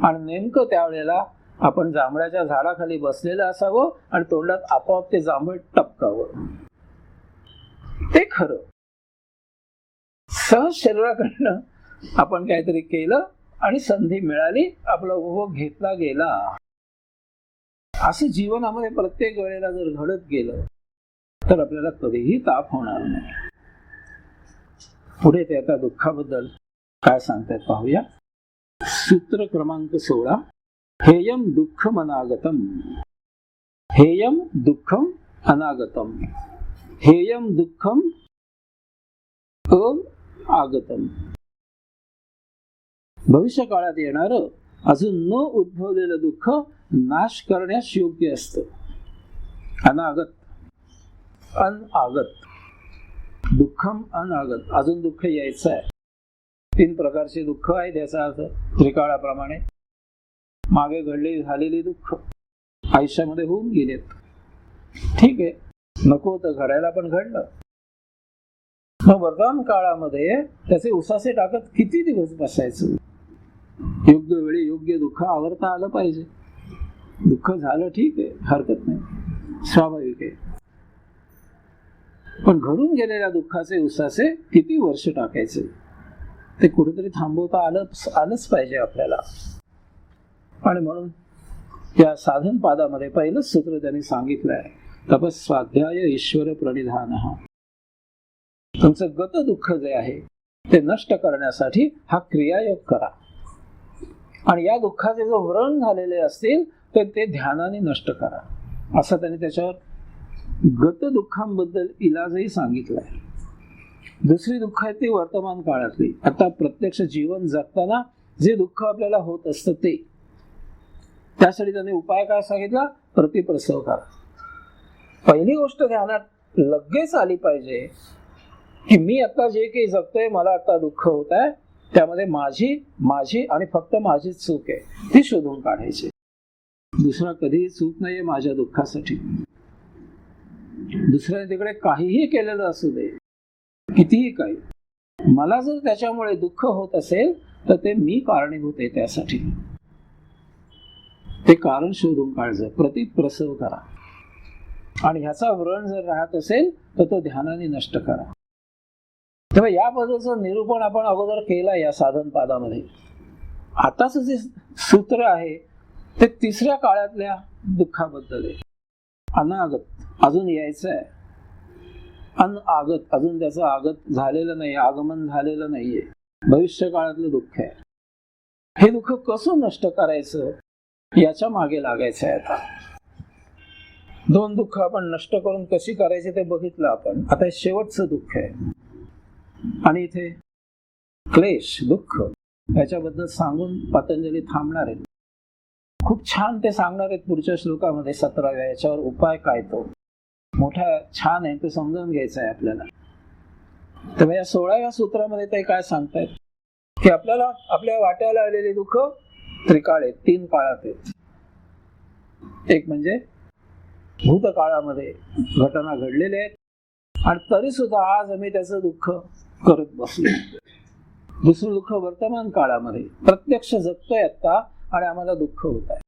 आणि नेमकं त्यावेळेला आपण जांभळाच्या झाडाखाली बसलेलं असावं आणि तोंडात आपोआप ते जांभळ टपकावं. ते खरं. सहज शरीराकडनं आपण काहीतरी केलं आणि संधी मिळाली, आपला उपभोग घेतला गेला. असं जीवनामध्ये प्रत्येक वेळेला जर घडत गेलं तर आपल्याला कधीही ताप होणार नाही. पुढे ते आता दुःखाबद्दल काय सांगतायत पाहूया. सूत्र क्रमांक 16. हेयम दुःखम अनागतम. हेयम दुःखम अनागतम. हेयम दुःखम आगतम. भविष्य काळात येणारं अजून न उद्भवलेलं दुःख नाश करण्यास योग्य असतं. अनागत, अनागत, दुःखम अनागत, अजून दुःख यायचं आहे. 3 प्रकारचे दुःख आहेत याचा अर्थ त्रिकाळाप्रमाणे. मागे घडलेली झालेली दुःख आयुष्यामध्ये होऊन गेलेत, ठीक आहे, नको होतं घडायला पण घडलं. मग वर्तमान काळामध्ये त्याचे उसासे टाकत किती दिवस बसायचं. योग्य वेळी योग्य दुःख आवरता आलं पाहिजे. दुःख झालं ठीक आहे, हरकत नाही, स्वाभाविक आहे. पण घडून गेलेल्या दुःखाचे उसासे किती वर्ष टाकायचे, ते कुठेतरी थांबवता आलंच पाहिजे आपल्याला. आणि म्हणून या साधन पादामध्ये पहिलंच सूत्र त्यांनी सांगितलंय, तपस्वाध्याय ईश्वर प्रणिधान. तुमचं गत दुःख जे आहे ते नष्ट करण्यासाठी हा क्रियायोग करा. आणि या दुःखाचे जो व्रण झालेले असतील तर ते ध्यानाने नष्ट करा. असं त्यांनी त्याच्यावर गत दुःखांबद्दल इलाजही सांगितलाय. दुसरी दुःख आहे ती वर्तमान काळातली, आता प्रत्यक्ष जीवन जगताना जे दुःख आपल्याला होत असतं ते. त्यासाठी त्यांनी उपाय काय सांगितला, प्रतिप्रसव करा. पहिली गोष्ट ध्यानात लगेच आली पाहिजे की मी आता जे काही जगतोय, मला आता दुःख होत आहे, त्यामध्ये माझी आणि फक्त माझीच चूक आहे, ती शोधून काढायची. दुसरा कधीही चूक नाहीये माझ्या दुःखासाठी. दुसऱ्याने तिकडे काहीही केलेलं असू दे, कितीही काही, मला जर त्याच्यामुळे दुःख होत असेल तर ते मी कारणीभूत आहे. त्यासाठी ते कारण शोधून काढायचं, प्रतिप्रसव करा. आणि ह्याचा व्रण जर राहत असेल तर तो ध्यानाने नष्ट करा. तेव्हा या पद्धतीचं निरूपण आपण अगोदर केलं या साधन पादामध्ये. आताच जे सूत्र आहे ते तिसऱ्या काळातल्या दुःखाबद्दल आहे. अनागत, अजून यायचं आहे. अनागत, अजून त्याचं आगत झालेलं नाही, आगमन झालेलं नाहीये, भविष्य काळातलं दुःख आहे. हे दुःख कसं नष्ट करायचं याच्या मागे लागायचं आहे. आता दोन दुःख आपण नष्ट करून कशी करायची ते बघितलं आपण. आता हे शेवटचं दुःख आहे आणि इथे क्लेश दुःख याच्याबद्दल सांगून पतंजली थांबणार आहेत. खूप छान ते सांगणार आहेत पुढच्या श्लोकामध्ये 17व्या. याच्यावर उपाय काय तो मोठा छान आहे, तो समजून घ्यायचा आहे आपल्याला. तेव्हा या 16व्या सूत्रामध्ये ते काय सांगतायत की आपल्याला आपल्या वाट्याला आलेले दुःख त्रिकाळ आहेत, 3 काळात आहेत. एक म्हणजे भूतकाळामध्ये घटना घडलेल्या आहेत आणि तरी सुद्धा आज आम्ही त्याचं दुःख करत बसलो. दुसरं दुःख वर्तमान काळामध्ये प्रत्यक्ष जगतोय आता आणि आम्हाला दुःख होत आहे.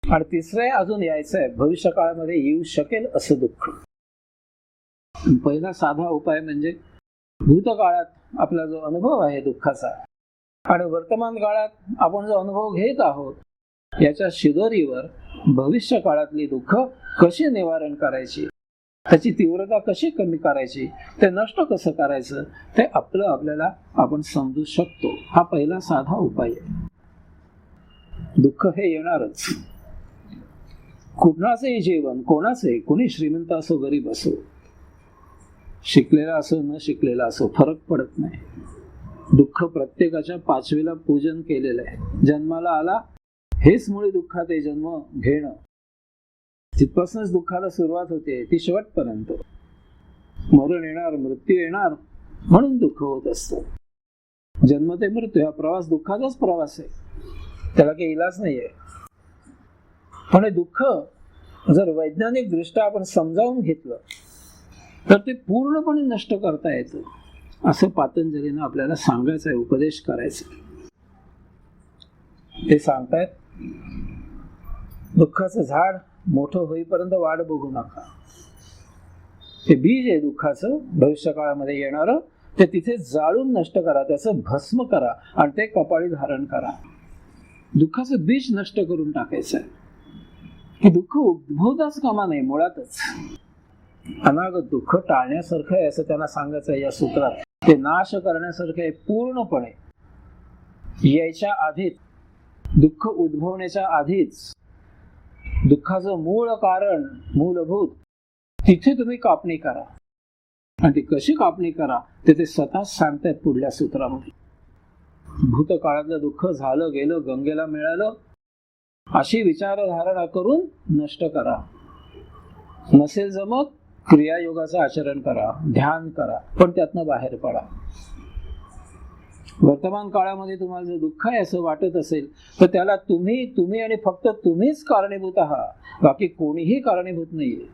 आणि तिसरं अजून यायचं आहे, भविष्य काळामध्ये येऊ शकेल असं दुःख. पहिला साधा उपाय म्हणजे भूतकाळात आपला जो अनुभव आहे दुःखाचा आणि वर्तमान काळात आपण जो अनुभव घेत आहोत याच्या शिदोरीवर भविष्य काळातली दुःख कशी निवारण करायची, त्याची तीव्रता कशी कमी करायची, ते नष्ट कसं करायचं ते आपल्याला आपण समजू शकतो. हा पहिला साधा उपाय आहे. दुःख हे येणारच. कुणाचंही जीवन, कोणाचंही, कोणी श्रीमंत असो गरीब असो, शिकलेला असो न शिकलेला असो, फरक पडत नाही. दुःख प्रत्येकाच्या 5वीला पूजन केलेलं आहे. जन्माला आला हेच मुळे दुःखात आहे, जन्म घेणं. तिथपासूनच दुःखाला सुरुवात होते ती शेवटपर्यंत. मरण येणार, मृत्यू येणार म्हणून दुःख होत असतं. जन्म ते मृत्यू हा प्रवास दुःखाचाच प्रवास आहे, त्याला काही इलाज नाहीये. पण हे दुःख जर वैज्ञानिक दृष्ट्या आपण समजावून घेतलं तर ते पूर्णपणे नष्ट करता येतं असं पतंजलीनं आपल्याला सांगायचं आहे, उपदेश करायचा. ते सांगतायत दुःखाचं झाड मोठं होईपर्यंत वाट बघू नका. ते बीज आहे दुःखाचं भविष्य काळामध्ये येणारं, ते तिथे जाळून नष्ट करा, त्याचं भस्म करा आणि ते कपाळी धारण करा. दुःखाचं बीज नष्ट करून टाकायचं आहे की दुःख उद्भवताच कामा नाही. मुळातच अनागत दुःख टाळण्यासारखं आहे असं त्यांना सांगायचं आहे या सूत्रात. ते नाश करण्यासारखं आहे पूर्णपणे. यायच्या आधीच, दुःख उद्भवण्याच्या आधीच दुःखाचं मूळ कारण, मूलभूत तिथे तुम्ही कापणी करा. आणि ती कशी कापणी करा ते स्वतःच सांगतायत पुढल्या सूत्रामध्ये. भूतकाळातलं दुःख झालं गेलं, गंगेला मिळालं अशी विचारधारणा करून नष्ट करा. नसेल जमत क्रियायोगाचं आचरण करा, ध्यान करा, पण त्यातनं बाहेर पडा. वर्तमान काळामध्ये तुम्हाला जर दुःख आहे असं वाटत असेल तर त्याला तुम्ही आणि फक्त तुम्हीच कारणीभूत आहात, बाकी कोणीही कारणीभूत नाहीये.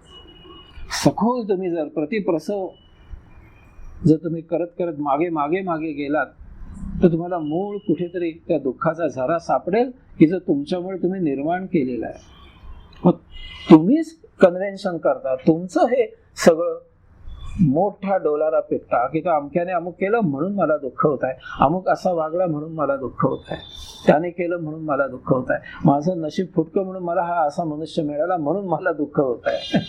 सखोल तुम्ही जर प्रतिप्रसव जर तुम्ही करत करत मागे गेलात तर तुम्हाला मूळ कुठेतरी त्या दुःखाचा झरा सापडेल की जो तुमच्यामुळे तुम्ही निर्माण केलेला आहे. मग तुम्हीच कन्व्हेन्शन करता, तुमचं हे सगळं मोठा डोलारा पेटता की तो अमक्याने अमुक केलं म्हणून मला दुःख होत आहे, अमुक असा वागला म्हणून मला दुःख होत आहे, त्याने केलं म्हणून मला दुःख होत आहे, माझं नशीब फुटकं म्हणून मला हा असा मनुष्य मिळाला म्हणून मला दुःख होत आहे.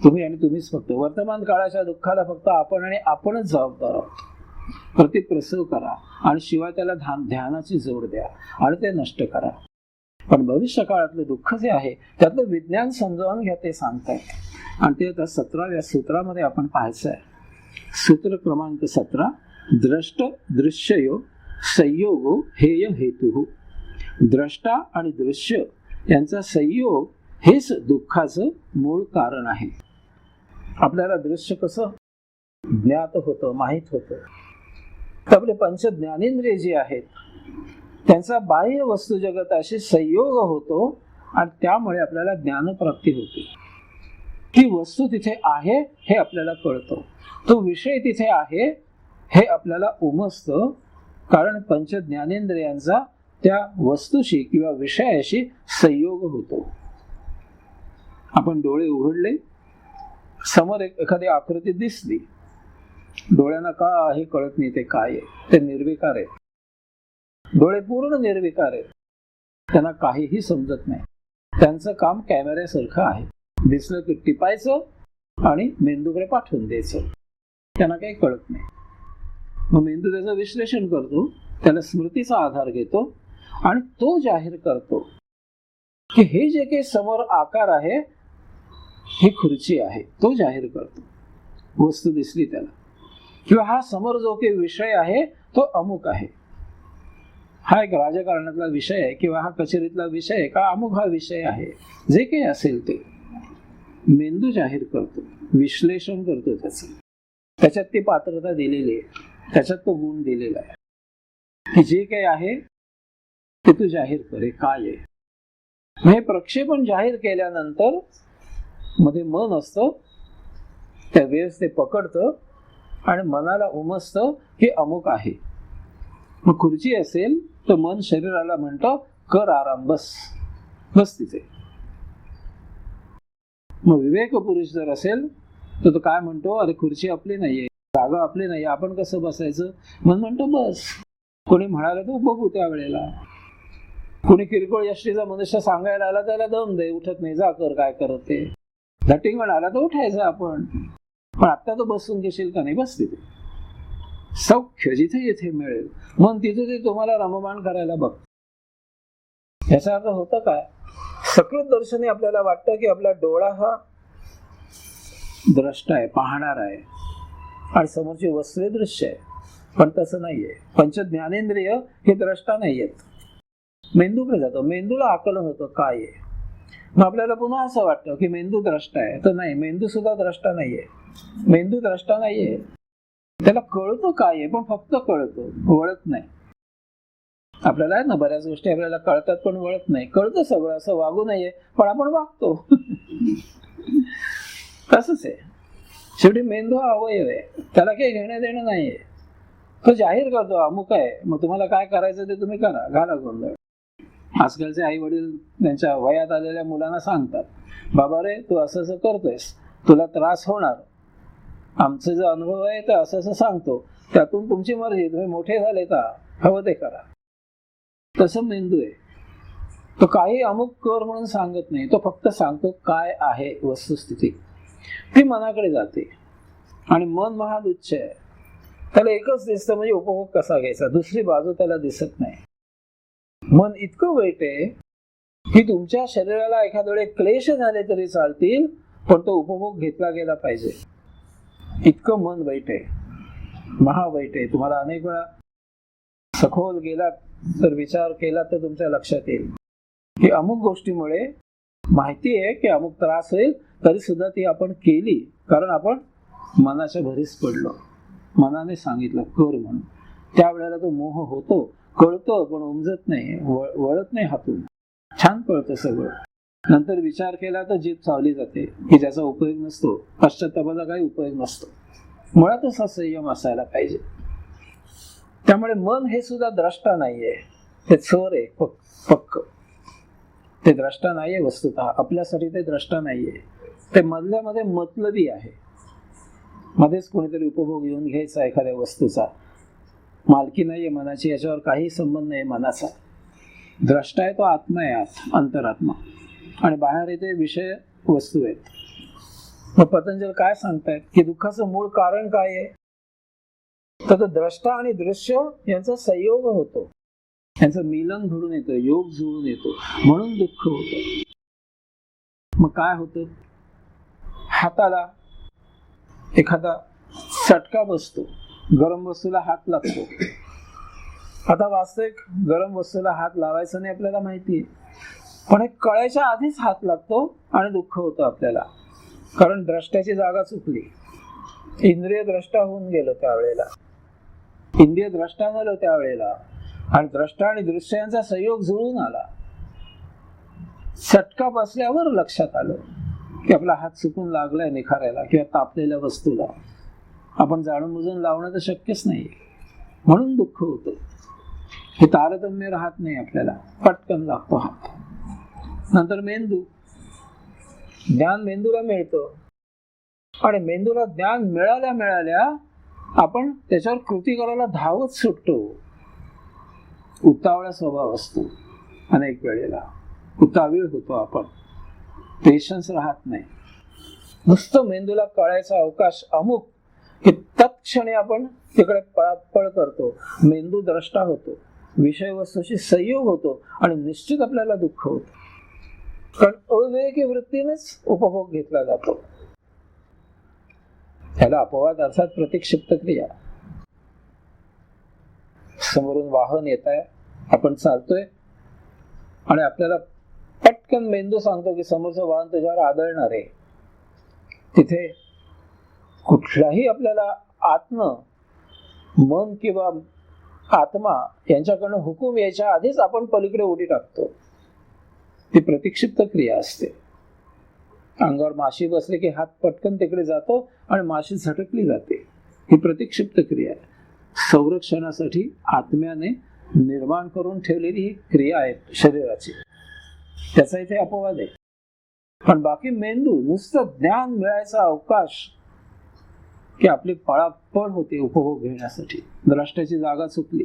तुम्ही आणि तुम्हीच फक्त वर्तमान काळाच्या दुःखाला फक्त आपण आणि आपणच जबाबदार आहोत. प्रतिप्रसव करा आणि शिवाय त्याला ध्यानाची जोड द्या आणि ते नष्ट करा. पण भविष्य काळातलं दुःख जे आहे त्यातलं विज्ञान समजावून घ्या, ते सांगतायत. आणि ते आता 17व्या सूत्रामध्ये आपण पाहायचं आहे. सूत्र क्रमांक 17, द्रष्ट दृश्ययो संयोगो हेय हेतु. द्रष्टा आणि दृश्य यांचा संयोग हेच दुःखाचं मूळ कारण आहे. आपल्याला दृश्य कसं ज्ञात होतं, माहीत होतं, तर आपले पंच ज्ञानेंद्रिय जे आहेत त्यांचा बाह्य वस्तू जगताशी संयोग होतो आणि त्यामुळे आपल्याला ज्ञानप्राप्ती होते. ती वस्तू तिथे आहे हे आपल्याला कळतं, तो विषय तिथे आहे हे आपल्याला उमजतं, कारण पंच ज्ञानेंद्रियांचा त्या वस्तूशी किंवा विषयाशी संयोग होतो. आपण डोळे उघडले, समोर एखादी आकृती दिसली, डोळ्यांना का हे कळत नाही ते काय आहे, ते निर्विकार आहे. डोळे पूर्ण निर्विकार आहेत, त्यांना काहीही समजत नाही. त्यांचं काम कॅमेऱ्यासारखं आहे, दिसलं की टिपायचं आणि मेंदूकडे पाठवून द्यायचं, त्यांना काही कळत नाही. मग मेंदू त्याचं विश्लेषण करतो त्याला स्मृतीचा आधार घेतो आणि तो जाहीर करतो की हे जे काही समोर आकार आहे ही खुर्ची आहे, तो जाहीर करतो. वस्तू दिसली त्याला, किंवा हा समोर जो काही विषय आहे तो अमुक आहे, हा एक राजकारणातला विषय आहे किंवा हा कचेरीतला विषय आहे का अमुक हा विषय आहे, जे काही असेल ते मेंदू जाहीर करतो, विश्लेषण करतो त्याच्यात ती पात्रता दिलेली आहे, त्याच्यात तो गुण दिलेला आहे की जे काही आहे ते तू जाहीर करे काय आहे. हे प्रक्षेपण जाहीर केल्यानंतर मध्ये मन असतं, त्या वेळेस ते पकडतं आणि मनाला उमजतं की अमुक आहे. मग खुर्ची असेल तर मन शरीराला म्हणतं कर आराम, बस बस तिथे. मग विवेक पुरुष जर असेल तर तो काय म्हणतो, अरे खुर्ची आपली नाहीये, जागा आपली नाहीये, आपण कसं बसायचं. मन म्हणतो बस. कोणी म्हणाला तर बघू त्यावेळेला. कोणी किरकोळ यष्टीचा मनुष्य सांगायला आला त्याला दम दे, उठत नाही, जा कर काय करत ते. धटिंगण आला तर उठायचं आपण, पण आता तो बसून घेशील का नाही, बस तिथे. सौख्य जिथे जिथे मिळेल मन तिथे ते तुम्हाला रममाण करायला बघ. याचा अर्थ होतं काय, सकृत दर्शनी आपल्याला वाटतं की आपला डोळा हा द्रष्टा आहे, पाहणार आहे आणि समोरची वस्तू दृश्य आहे, पण तसं नाहीये. पंचज्ञानेंद्रिय हे द्रष्टा नाहीयेत. मेंदूकडे जातो, मेंदूला आकलन होतं काय आहे. मग आपल्याला पुन्हा असं वाटतं की मेंदू द्रष्टा आहे, तर नाही, मेंदू सुद्धा द्रष्टा नाहीये. मेंदू द्रष्टा नाहीये, त्याला कळतं काय आहे पण फक्त कळतं, वळत नाही. आपल्याला आहे ना बऱ्याच गोष्टी आपल्याला कळतात पण वळत नाही. कळतं सगळं, असं वागू नये पण आपण वागतो. तसंच आहे. शेवटी मेंदू हा अवयव आहे, त्याला काही घेणं देणं नाहीये. तो जाहीर करतो अमुक आहे, मग तुम्हाला काय करायचं ते तुम्ही करा, घाला गोंधळ. आजकालचे आई वडील त्यांच्या वयात आलेल्या मुलांना सांगतात, बाबा रे तू असं असं करतोयस, तुला त्रास होणार, आमचा जो अनुभव आहे तर असं असं सांगतो, त्यातून तुमची मर्जी, तुम्ही मोठे झाले का हवं ते करा. तसं मेंदू आहे. तो काही अमुक कर म्हणून सांगत नाही, तो फक्त सांगतो काय आहे वस्तुस्थिती. ती मनाकडे जाते आणि मन महादुच्च आहे, त्याला एकच दिसतं म्हणजे उपभोग कसा घ्यायचा, दुसरी बाजू त्याला दिसत नाही. मन इतकं वाईट आहे की तुमच्या शरीराला एखाद्या वेळेस क्लेश झाले तरी चालतील, पण तो उपभोग घेतला गेला पाहिजे. इतकं मन वाईट आहे, महावाईट आहे. तुम्हाला अनेक वेळा सखोल गेलात तर विचार केला तर तुमच्या लक्षात येईल की अमुक गोष्टीमुळे माहिती आहे की अमुक त्रास होईल, तरी सुद्धा ती आपण केली कारण आपण मनाच्या भरीस पडलो, मनाने सांगितलं कर म्हणून. त्यावेळेला तो मोह होतो, कळतो पण उमजत नाही, वळत नाही हातून. छान कळतं सगळं, नंतर विचार केला तर जीभ चावली जाते की ज्याचा उपयोग नसतो, पश्चात्तापाचा काही उपयोग नसतो. मुळातच हा संयम असायला पाहिजे. त्यामुळे मन हे सुद्धा द्रष्टा नाहीये, ते चोर आहे पक्क. ते द्रष्टा नाहीये वस्तुतः, आपल्यासाठी ते द्रष्टा नाहीये. ते मधल्यामध्ये मतलबी आहे. मध्येच कोणीतरी उपभोग घेऊन घ्यायचा एखाद्या वस्तूचा, मालकी नाहीये मनाची, याच्यावर काही संबंध नाही मनाचा. द्रष्टा आहे तो आत्मा आहे, अंतरात्मा, आणि बाहेर येते विषय वस्तू आहेत. मग पतंजल काय सांगतायत की दुःखाचं मूळ कारण काय आहे, तर द्रष्टा आणि दृश्य यांचा संयोग होतो, यांचं मिलन घडून येतं, योग जुळून येतो, म्हणून दुःख होतं. मग काय होतं, हाताला एखादा चटका बसतो, गरम वस्तूला हात लागतो. आता वास्तविक गरम वस्तूला हात लावायचा नाही आपल्याला माहिती आहे, पण हे कळायच्या आधीच हात लागतो आणि दुःख होतं आपल्याला, कारण द्रष्ट्याची जागा चुकली. इंद्रिय द्रष्टा होऊन गेलो त्यावेळेला, इंद्रिय द्रष्टा झालो त्यावेळेला, आणि द्रष्टा आणि दृश्य यांचा संयोग जुळून आला. चटका बसल्यावर लक्षात आलं की आपला हात चुकून लागलाय निखारायला किंवा तापलेल्या वस्तूला. आपण जाणून बुजून लावणं तर शक्यच नाही, म्हणून दुःख होतं. हे तारतम्य राहत नाही आपल्याला, पटकन लागतो हात. नंतर मेंदू, ज्ञान मेंदूला मिळतं आणि मेंदूला ज्ञान मिळाल्या आपण त्याच्यावर कृती करायला धावत सुटतो. उतावळा स्वभाव असतो, अनेक वेळेला उतावीळ होतो आपण, पेशन्स राहत नाही. नुसतं मेंदूला कळायचा अवकाश अमुक, की तत्क्षणी आपण तिकडे पळापळ करतो, मेंदू द्रष्टा होतो, विषय वस्तूशी संयोग होतो आणि निश्चित आपल्याला दुःख होतं. कारण अविवेकी वृत्तीनेच उपभोग घेतला जातो. त्याला अपवाद अर्थात प्रतिक्षिप्त क्रिया. समोरून वाहन येत आहे, आपण चालतोय आणि आपल्याला पटकन मेंदू सांगतो की समोरचं वाहन तुझ्यावर आदळणार आहे. तिथे कुठलाही आपल्याला मन किंवा आत्मा यांच्याकडनं हुकूम यायच्या आधीच आपण पलीकडे उडी टाकतो. ती प्रतिक्षिप्त क्रिया असते. अंगावर माशी बसली की हात पटकन तिकडे जातो आणि माशी झटकली जाते. ही प्रतिक्षिप्त क्रिया आहे. संरक्षणासाठी आत्म्याने निर्माण करून ठेवलेली ही क्रिया आहे शरीराची. त्याचा इथे अपवाद आहे. पण बाकी मेंदू नुसतं ज्ञान मिळायचा अवकाश की आपली पळापळ होते उपभोग घेण्यासाठी. द्रष्ट्याची जागा चुकली,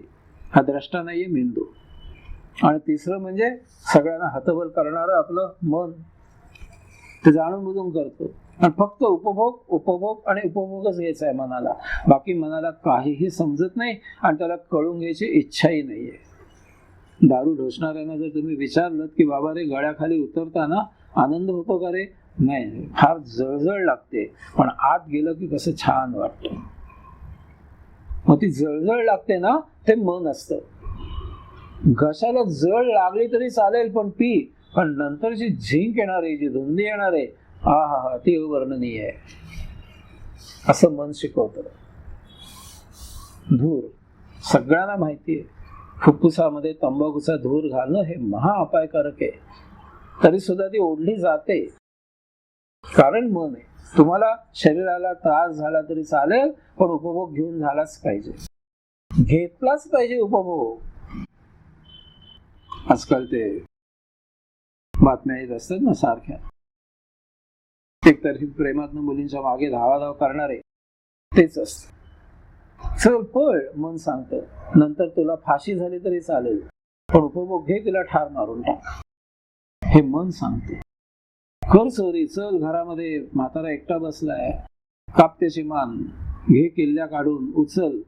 हा द्रष्टा नाहीये मेंदू. आणि तिसरं म्हणजे सगळ्यांना हतबल करणारं आपलं मन, ते जाणून बुजून करतो आणि फक्त उपभोग आणि उपभोगच घ्यायचा आहे मनाला. बाकी मनाला काहीही समजत नाही आणि त्याला कळून घ्यायची इच्छाही नाहीये. दारू ढोसणाऱ्यांना जर तुम्ही विचारलं की बाबा रे गळ्याखाली उतरताना आनंद होतो का रे, नाही, फार जळजळ लागते, पण आत गेलं की कसं छान वाटतं. मग ती जळजळ लागते ना, ते मन असतं. घशाला जळ लागली तरी चालेल पण पी, पण नंतर जी झिंक येणार आहे, जी धुंदी येणार आहे, हा ती अवर्णनीय आहे, असं मन शिकवतं. धूर सगळ्यांना माहिती आहे, फुफ्फुसामध्ये तंबाखूचा धूर घालणं हे महा अपायकारक आहे. तरी सुद्धा ती ओढली जाते, कारण मन आहे. तुम्हाला शरीराला त्रास झाला तरी चालेल, पण उपभोग घेऊन झालाच पाहिजे, घेतलाच पाहिजे उपभोग. आजकाल ते बातम्या येत असतात ना सारख्या, एकतर्फी प्रेमातनं मुलींच्या मागे धावाधाव करणारे तेच असत. चल पळ, मन सांगतं, नंतर तुला फाशी झाली तरी चालेल, पण उपभोग घे, तिला ठार मारून टाक, हे मन सांगते. कर चोरी, चल घरामध्ये म्हातारा एकटा बसलाय, काप त्याची मान, घे किल्ल्या काढून, उचल.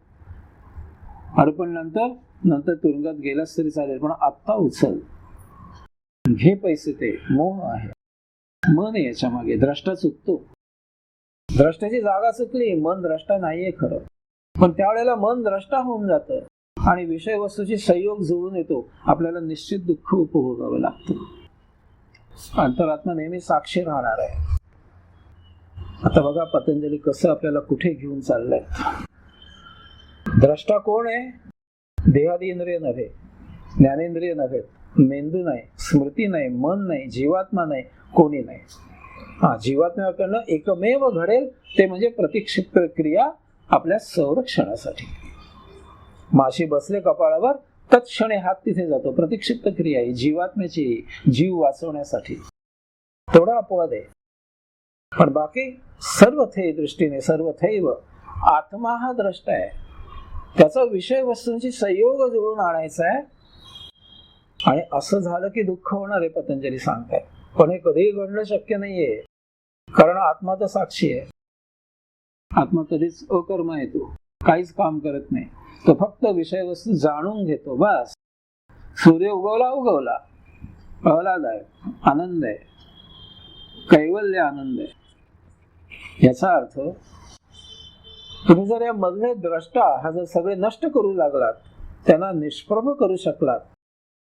अरे पण नंतर तुरुंगात गेलास तरी चालेल, पण आत्ता उचल, घे पैसे. ते मोह आहे, मन आहे याच्या मागे. द्रष्टा चुकतो, द्रष्ट्याची जागा चुकली, मन द्रष्टा नाहीये खरं. पण त्यावेळेला मन द्रष्टा होऊन जातं आणि विषय वस्तूची संयोग जुळून येतो. आपल्याला निश्चित दुःख उपभोगावं लागतं. अंतरात्मा नेहमी साक्षी राहणार आहे. आता बघा पतंजली कसं आपल्याला कुठे घेऊन चाललंय. द्रष्टा कोण आहे? देहादी इंद्रिय नव्हे, ज्ञानेंद्रिय नव्हे, मेंदू नाही, स्मृती नाही, मन नाही, जीवात्मा नाही, कोणी नाही. जीवात्म्याकडनं एकमेव घडेल ते म्हणजे प्रतिक्षिप्त क्रिया आपल्या संरक्षणासाठी. माशी बसले कपाळावर, तत्क्षणी हात तिथे जातो. प्रतिक्षिप्त क्रिया आहे जीवात्म्याची, जीव वाचवण्यासाठी. तेवढा अपवाद आहे. पण बाकी सर्वथे दृष्टीने सर्वथैव आत्मा हा द्रष्टा आहे. त्याचा विषय वस्तूंची संयोग जुळून आणायचा आहे. आणि असं झालं की दुःख होणार आहे, पतंजली सांगताय. पण हे कधीही घडणं शक्य नाहीये, कारण आत्मा तर साक्षी आहे. आत्मा कधीच अकर्म येतो, काहीच काम करत नाही. तो फक्त विषय वस्तू जाणून घेतो, बस. सूर्य उगवला, आल्हादायक आनंद आहे, कैवल्य आनंद आहे. याचा अर्थ तुम्ही जर या मधले द्रष्टा हा जर सगळे नष्ट करू लागलात, त्यांना निष्प्रभ करू शकलात,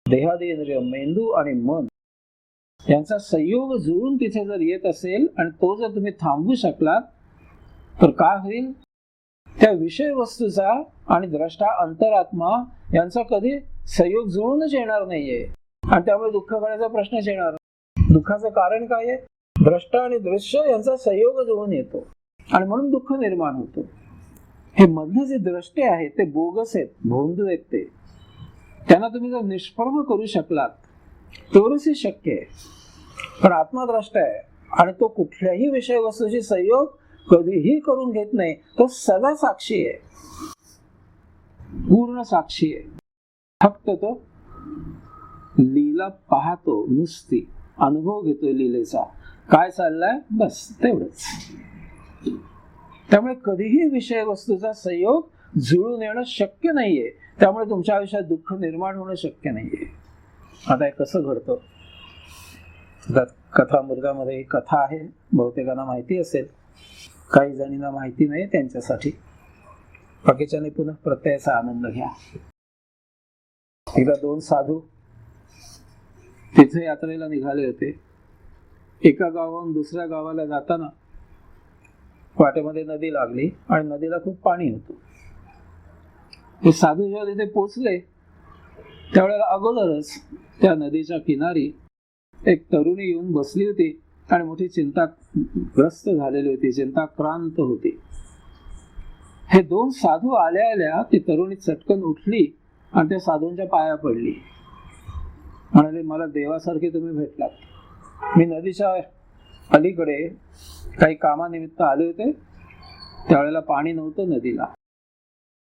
देहादी इंद्रिय, मेंदू आणि मन यांचा संयोग जुळून तिथे जर येत असेल आणि तो जर तुम्ही थांबवू शकलात, तर काय होईल? त्या विषय वस्तूचा आणि द्रष्टा अंतरात्मा यांचा कधी संयोग जुळूनच येणार नाहीये आणि त्यामुळे दुःख करायचा प्रश्नच येणार. दुःखाचं कारण काय आहे? द्रष्टा आणि दृश्य यांचा संयोग जुळून येतो आणि म्हणून दुःख निर्माण होतो. हे मधले जे द्रष्टे आहेत ते बोगस आहेत, भोंदू आहेत. ते त्यांना तुम्ही जर निष्प्रभ करू शकलात तरच हे शक्य आहे. पण आत्मद्रष्टा आहे आणि तो कुठल्याही विषय वस्तूची संयोग कधीही करून घेत नाही. तो सदा साक्षी आहे, पूर्ण साक्षी आहे. फक्त तो लीला पाहतो, नुसती अनुभव घेतोय लीलेचा, काय चाललाय बस तेवढंच. त्यामुळे कधीही विषय वस्तूचा संयोग जुळून येणं शक्य नाहीये. त्यामुळे तुमच्या आयुष्यात दुःख निर्माण होणं शक्य नाहीये. आता हे कसं घडतं? कथामृतामध्ये ही कथा आहे, बहुतेकांना माहिती असेल, काही जणींना माहिती नाही, त्यांच्यासाठी बाकीच्याने पुन्हा प्रत्ययाचा आनंद घ्या. एकदा दोन साधू तीर्थयात्रेला निघाले होते. एका गावाहून दुसऱ्या गावाला जाताना वाटेमध्ये नदी लागली आणि नदीला खूप पाणी होतं. ते साधू जेव्हा तिथे पोचले त्यावेळेला अगोदरच त्या नदीच्या किनारी एक तरुणी येऊन बसली होती आणि मोठी चिंताग्रस्त झालेली होती, चिंताक्रांत होती. हे दोन साधू आल्या आल्या ती तरुणी चटकन उठली आणि त्या साधूंच्या पाया पडली. म्हणाले, मला देवासारखे तुम्ही भेटलात. मी नदीच्या अलीकडे काही कामानिमित्त आले होते, त्यावेळेला पाणी नव्हतं नदीला.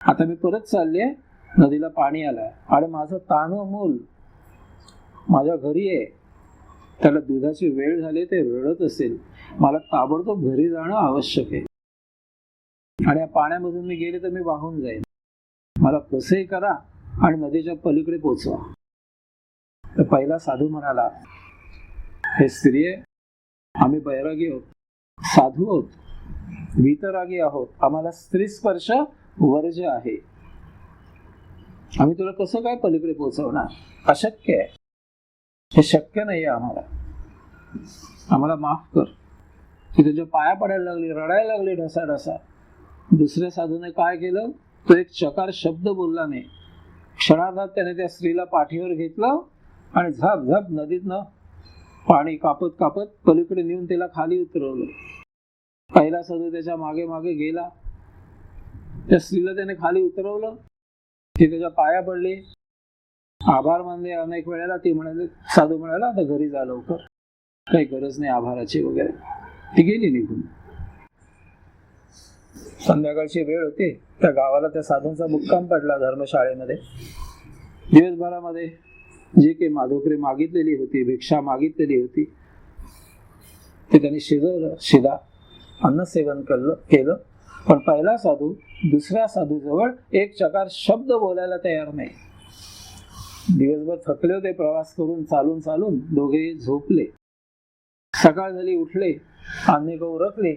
आता मी परत चालले, नदीला पाणी आलंय आणि माझं तान्हं मूल माझ्या घरी आहे, त्याला दुधाची वेळ झाली, ते रडत असेल, मला ताबडतोब घरी जाणं आवश्यक आहे आणि या पाण्यामधून मी गेले तर मी वाहून जाईन. मला कसंही करा आणि नदीच्या पलीकडे पोचवा. तर पहिला साधू म्हणाला, हे स्त्रिये, आम्ही बैरागी आहोत, साधू आहोत, वितरागी आहोत, आम्हाला स्त्री स्पर्श वर्ज्य आहे. आम्ही तुला कसं काय पलीकडे पोचवणार? अशक्य आहे, हे शक्य नाहीये आम्हाला. आम्हाला माफ कर. ती त्याच्या पाया पडायला लागली, रडायला लागली ढसाढसा. दुसऱ्या साधूने काय केलं? तो एक चकार शब्द बोलला नाही. क्षणार्धात त्याने त्या स्त्रीला पाठीवर घेतलं आणि झप झप नदीतनं पाणी कापत कापत पलीकडे नेऊन तिला खाली उतरवलं. पहिला साधू त्याच्या मागे मागे गेला. त्या स्त्रीला त्याने खाली उतरवलं. ती त्याच्या पाया पडली, आभार मानले अनेक वेळेला. ती म्हणाली, साधू म्हणाला, आता घरी जा लवकर, काही गरज नाही आभाराची वगैरे. ती गेली निघून. संध्याकाळची वेळ होती. त्या गावाला त्या साधूंचा मुक्काम पडला धर्मशाळेमध्ये. दिवसभरामध्ये जी काही माधुकरी मागितलेली होती, भिक्षा मागितलेली होती, ते त्यांनी शिजवलं. शिदा अन्न सेवन केलं. पण पहिला साधू दुसऱ्या साधू जवळ एक चकार शब्द बोलायला तयार नाही. दिवसभर थकले होते प्रवास करून, चालून चालून. दोघे झोपले. सकाळ झाली, उठले, अन्य उरकले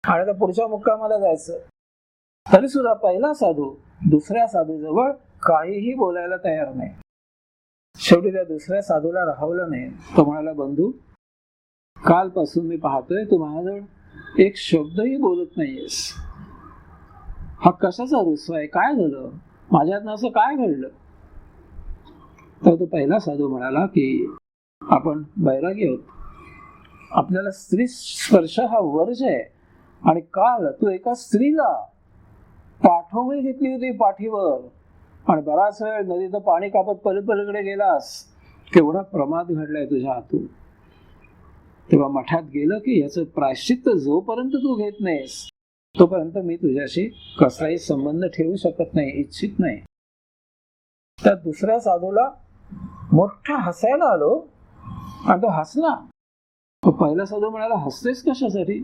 आणि आता पुढच्या मुक्कामाला जायचं. तरी सुद्धा पहिला साधू दुसऱ्या साधू जवळ काहीही बोलायला तयार नाही. शेवटी त्या दुसऱ्या साधूला राहवलं नाही. तो म्हणाला, बंधू, कालपासून मी पाहतोय तू माझ्याजवळ एक शब्दही बोलत नाहीयेस. हा कशाचा रुसवा आहे? काय झालं? माझ्यातनं असं काय घडलं? तर तो पहिला साधू म्हणाला की आपण बैरागी आहोत, आपल्याला स्त्री स्पर्श हा वर्ज आहे. आणि काल तू एका स्त्रीला पाठवून घेतली होती पाठीवर आणि बराच वेळ नदीचं पाणी कापत पलीकडे गेलास. केवढा प्रमाद घडलाय तुझ्या हातून. तेव्हा मठात गेलं की याचं प्रायश्चित्त जोपर्यंत तू घेत नाहीस तोपर्यंत मी तुझ्याशी कसाही संबंध ठेवू शकत नाही, इच्छित नाही. त्या दुसऱ्या साधूला मोठा हसायला आलो आणि तो हसला. तो पहिला साधू म्हणाला, हसतेस कशासाठी?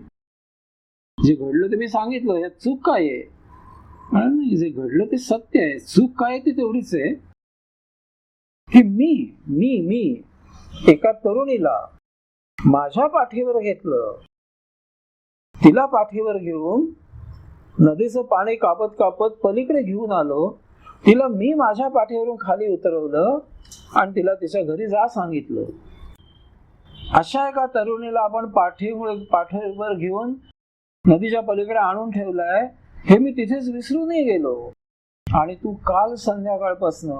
जे घडलं ते मी सांगितलं, यात चूक काय आहे? नाही, जे घडलं ते सत्य आहे. चूक काय ती तेवढीच आहे की मी एका तरुणीला माझ्या पाठीवर घेतलं, तिला पाठीवर घेऊन नदीचं पाणी कापत कापत पलीकडे घेऊन आलो, तिला मी माझ्या पाठीवरून खाली उतरवलं आणि तिला तिच्या घरी जा सांगितलं. अशा एका तरुणीला आपण पाठीवर घेऊन नदीच्या पलीकडे आणून ठेवलंय, हे मी तिथेच विसरूनही गेलो. आणि तू काल संध्याकाळपासून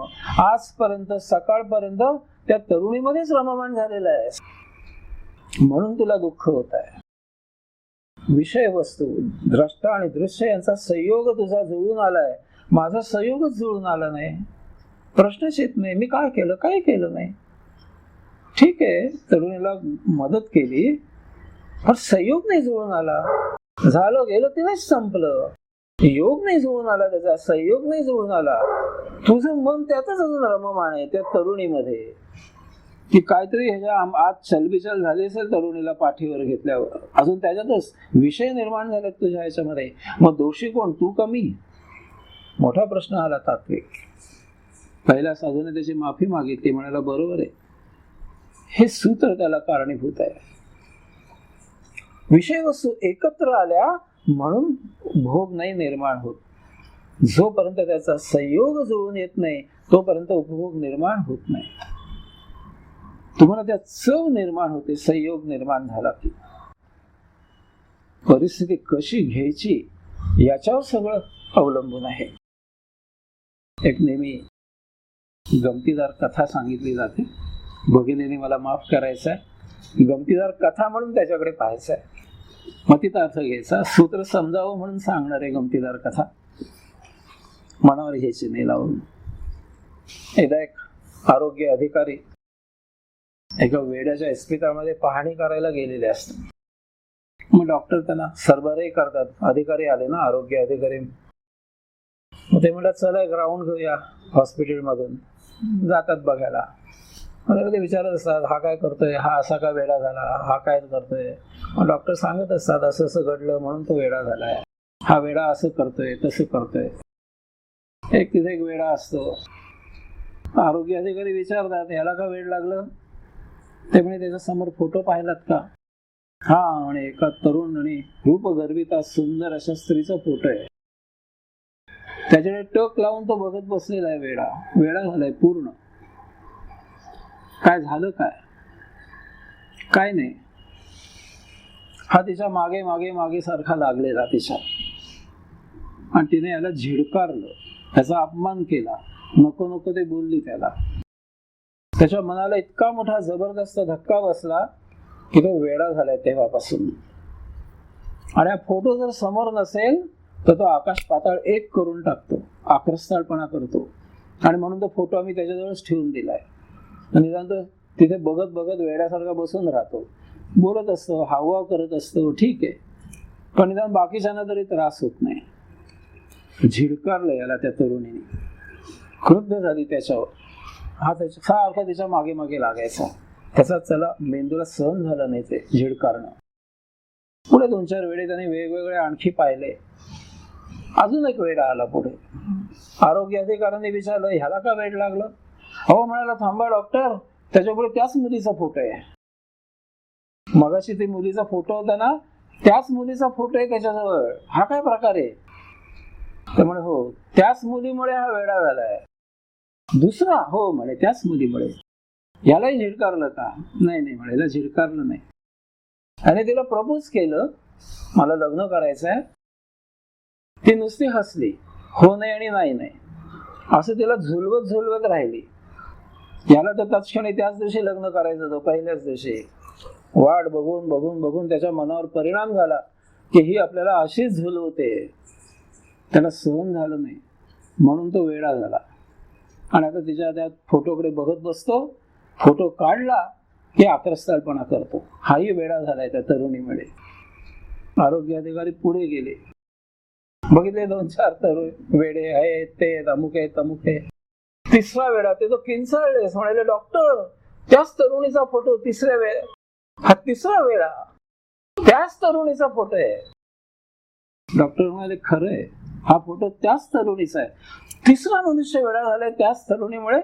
आजपर्यंत सकाळपर्यंत त्या तरुणीमध्येच रममाण झालेला आहेस, म्हणून तुला दुःख होत आहे. विषय वस्तू, द्रष्टा आणि दृश्य यांचा संयोग तुझा जुळून आलाय, माझा संयोगच जुळून आला नाही. प्रश्नच येत नाही, मी काय केलं? काही केलं नाही. ठीक आहे, तरुणीला मदत केली, पण संयोग नाही जुळून आला. झालं गेलं तिनेच संपलं. योग नाही जुळून आला, त्याचा संयोग नाही जुळून आला. तुझं मन त्यातच अजून रममाण आहे, त्या तरुणीमध्ये. की काहीतरी ह्याच्या आज चलबिचल झाली असेल तरुणीला पाठीवर घेतल्यावर, अजून त्याच्यातच विषय निर्माण झालेत तुझ्या ह्याच्यामध्ये, मग दोषी कोण, तू कमी? मोठा प्रश्न आला तात्विक. पहिल्या साधूने त्याची माफी मागितली, म्हणाला बरोबर आहे, हे सूत्र त्याला कारणीभूत आहे. विषय वस्तू एकत्र आल्या म्हणून भोग नाही निर्माण होत. जोपर्यंत त्याचा संयोग जुळून येत नाही तोपर्यंत उपभोग निर्माण होत नाही. तुम्हाला त्या चव निर्माण होते संयोग निर्माण झाला की. परिस्थिती कशी घ्यायची याच्यावर सगळं अवलंबून आहे. एक नेहमी गमतीदार कथा सांगितली जाते. भगिनीने मला माफ करायचं आहे, गमतीदार कथा म्हणून त्याच्याकडे पाहायचं आहे, मग तिचा अर्थ घ्यायचा. सूत्र समजावं म्हणून सांगणार आहे गमतीदार कथा, मनावर घ्यायची नाही लावून. एकदा एक आरोग्य अधिकारी एका वेड्याच्या इस्पितळामध्ये पाहणी करायला गेलेले असतात. मग डॉक्टर त्यांना सरबराही करतात. अधिकारी आले ना, आरोग्य अधिकारी. मग ते म्हणतात चला एक राऊंड घेऊया हॉस्पिटल मधून. जातात बघायला. ते विचारत असतात हा काय करतोय, हा असा का वेडा झाला, हा काय करतोय. मग डॉक्टर सांगत असतात असं असं घडलं म्हणून तो वेडा झालाय, हा वेडा असं करतोय तसं करतोय. एक तिथे एक वेडा असतो. आरोग्य अधिकारी विचारतात याला का वेड लागलं. ते म्हणे त्याच्या समोर फोटो पाहिलात का. हा म्हणे एका तरुण आणि रूपगर्विता सुंदर अशा स्त्रीचा फोटो आहे. त्याच्याकडे टक लावून तो बघत बसलेला आहे. वेडा वेडा झालाय पूर्ण. काय झालं, काय नाही. हा तिच्या मागे मागे मागे सारखा लागलेला तिच्या, आणि तिने याला झिडकारलं, त्याचा अपमान केला, नको नको ते बोलली त्याला. त्याच्या मनाला इतका मोठा जबरदस्त धक्का बसला की तो वेडा झालाय तेव्हापासून. आणि हा फोटो जर समोर नसेल तर तो आकाश पाताळ एक करून टाकतो, आक्रस्ताळपणा करतो. आणि म्हणून तो फोटो आम्ही त्याच्याजवळच ठेवून दिलाय. निदान तो तिथे बघत बघत वेड्यासारखा बसून राहतो, बोलत असतो, हावभाव करत असतो, ठीक आहे, पण निदान बाकीच्यांना तरी त्रास होत नाही. झिडकारलं याला त्या तरुणीने, क्रुद्ध झाली त्याच्यावर. हा त्याच्या सारखा तिच्या मागे मागे लागायचा. त्याचा त्याला मेंदूला सहन झालं नाही ते झिडकारणं. पुढे 2-4 वेळे त्याने वेगवेगळे आणखी पाहिले. अजून एक वेडा आला पुढे. आरोग्य अधिकाऱ्यांनी विचारलं ह्याला का वेड लागलं. हो म्हणाला थांबा डॉक्टर, त्याच्यापुढे त्याच मुलीचा फोटो आहे. मगाशी ती मुलीचा फोटो होता ना, त्याच मुलीचा फोटो आहे त्याच्याजवळ. हा काय प्रकार आहे. त्यामुळे हो त्याच मुलीमुळे हा वेडा झालाय. दुसरा हो म्हणे त्याच मुलीमुळे. यालाही झिडकारलं का. नाही नाही म्हणे, याला झिडकारलं नाही. आणि तिला प्रपोज केलं, मला लग्न करायचं आहे. ती नुसती हसली, हो नाही आणि नाही नाही असं तिला झुलवत झुलवत राहिली. याला तर तत्क्षणी त्याच दिवशी लग्न करायचं होतं, पहिल्याच दिवशी. वाट बघून बघून बघून त्याच्या मनावर परिणाम झाला की ही आपल्याला अशीच झुलवते. त्याला सहन झालं नाही म्हणून तो वेडा झाला. आणि आता तिच्या त्या फोटोकडे बघत बसतो. फोटो काढला की आक्रस्ताळपणा करतो. हाही वेडा झालाय त्या तरुणीमुळे. आरोग्य अधिकारी पुढे गेले, बघितले 2-4 तरुण वेडे आहेत, ते अमुक आहे तमुक आहे. तिसरा वेडा, ते तो किंचाळले, म्हणाले डॉक्टर त्याच तरुणीचा फोटो तिसऱ्या वेळा. हा तिसरा वेळा त्याच तरुणीचा फोटो आहे. डॉक्टर म्हणाले खरंय, हा फोटो त्याच तरुणीचा आहे. तिसरा मनुष्य वेडा झालाय त्याच तरुणीमुळे.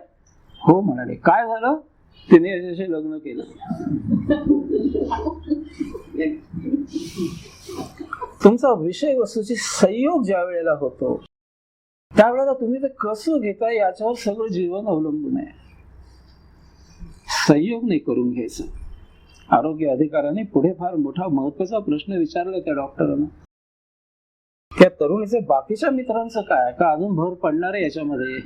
हो म्हणाले. काय झालं. तिने याच्याशी लग्न केलं. तुमचा विषय वस्तूची संयोग ज्या वेळेला होतो त्यावेळेला तुम्ही ते कसं घेता याच्यावर सगळं जीवन अवलंबून आहे. संयोग नाही करून घ्यायचं. आरोग्य अधिकाऱ्याने पुढे फार मोठा महत्वाचा प्रश्न विचारला त्या डॉक्टरांना. त्या तरुणीचे बाकीच्या मित्रांचं काय, का अजून भर पडणार आहे याच्यामध्ये.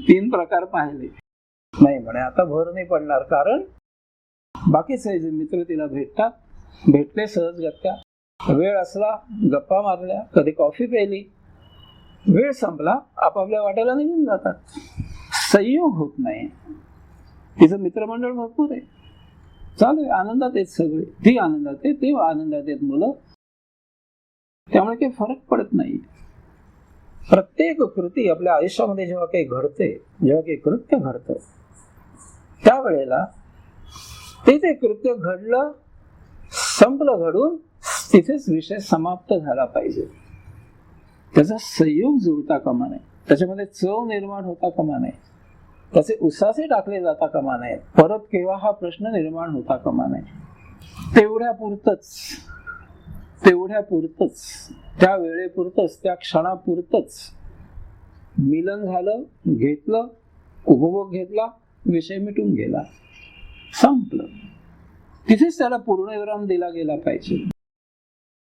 3 प्रकार पाहिले. नाही म्हणे आता भर नाही पडणार, कारण बाकीचे जे मित्र तिला भेटतात, भेटले सहजगत्या, वेळ असला गप्पा मारल्या, कधी कॉफी प्यायली, वेळ संपला आपापल्या वाट्याला निघून जातात. संयोग होत नाही. तिचं मित्रमंडळ भरपूर आहे, चालू आहे, आनंदात आहेत सगळे. ती आनंदात आहे, ते आनंदात आहेत मुलं. त्यामुळे काही फरक पडत नाही. प्रत्येक कृती आपल्या आयुष्यामध्ये जेव्हा काही घडते, जेव्हा काही कृत्य घडतं, त्यावेळेला ते कृत्य घडलं, संपलं घडून, तिथेच विषय समाप्त झाला पाहिजे. त्याचा संयोग जुळता कामा नये, त्याच्यामध्ये चव निर्माण होता कामा नये, त्याचे उसासे टाकले जाता कामा नये, परत केव्हा हा प्रश्न निर्माण होता कामा नये. तेवढ्या पुरतच, त्या वेळेपुरतच, त्या क्षणापुरतच मिलन झालं, घेतलं, उपभोग घेतला, विषय मिटून गेला, संपलं. तिथेच त्याला पूर्णविराम दिला गेला पाहिजे.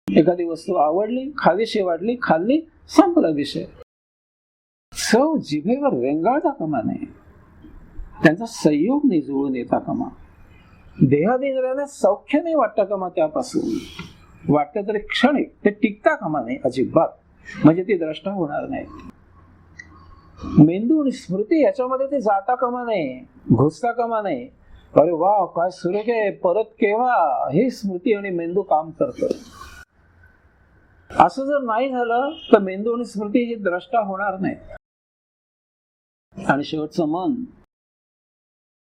एखादी वस्तू आवडली, खावीशी वाटली, खाल्ली, संपला विषय. चव जिभेवर रेंगाळता कामा नये, त्यांचा संयोग नाही जुळून येता कामा. देहादिंद्रियाला सौख्य नाही वाटता कामा त्यापासून. वाटतं तरी क्षणिक, ते टिकता कामा नये अजिबात, म्हणजे ती द्रष्टा होणार नाही. मेंदू आणि स्मृती याच्यामध्ये ते जाता कामा नये, घुसता कामा नये. अरे वा, काय सुरेख आहे, परत केव्हा, हे स्मृती आणि मेंदू काम करतं. असं जर नाही झालं तर मेंदू आणि स्मृती ही द्रष्टा होणार नाही. आणि शेवटचं मन,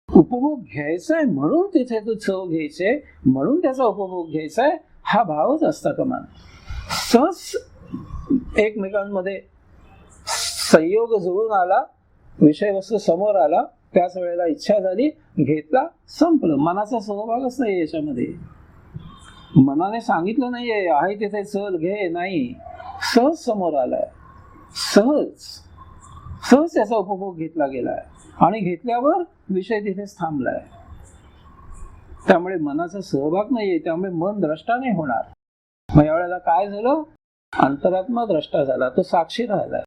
उपभोग घ्यायचाय म्हणून तिथे तू चव घ्यायचे, म्हणून त्याचा उपभोग घ्यायचाय, हा भावच असता कामा नये. सहज एकमेकांमध्ये संयोग जुळून आला, विषय वस्तू समोर आला, त्याच वेळेला इच्छा झाली, घेतला, संपलं. मनाचा सहभागच नाही याच्यामध्ये. मनाने सांगितलं नाहीये आहे तिथे चल घे, नाही, सहज समोर आलाय, सहज त्याचा उपभोग घेतला गेलाय आणि घेतल्यावर विषय तिथेच थांबलाय. त्यामुळे मनाचा सहभाग नाहीये, त्यामुळे मन द्रष्टा नाही होणार. मग यावेळेला काय झालं, अंतरात्मा द्रष्टा झाला, तो साक्षी राहिलाय.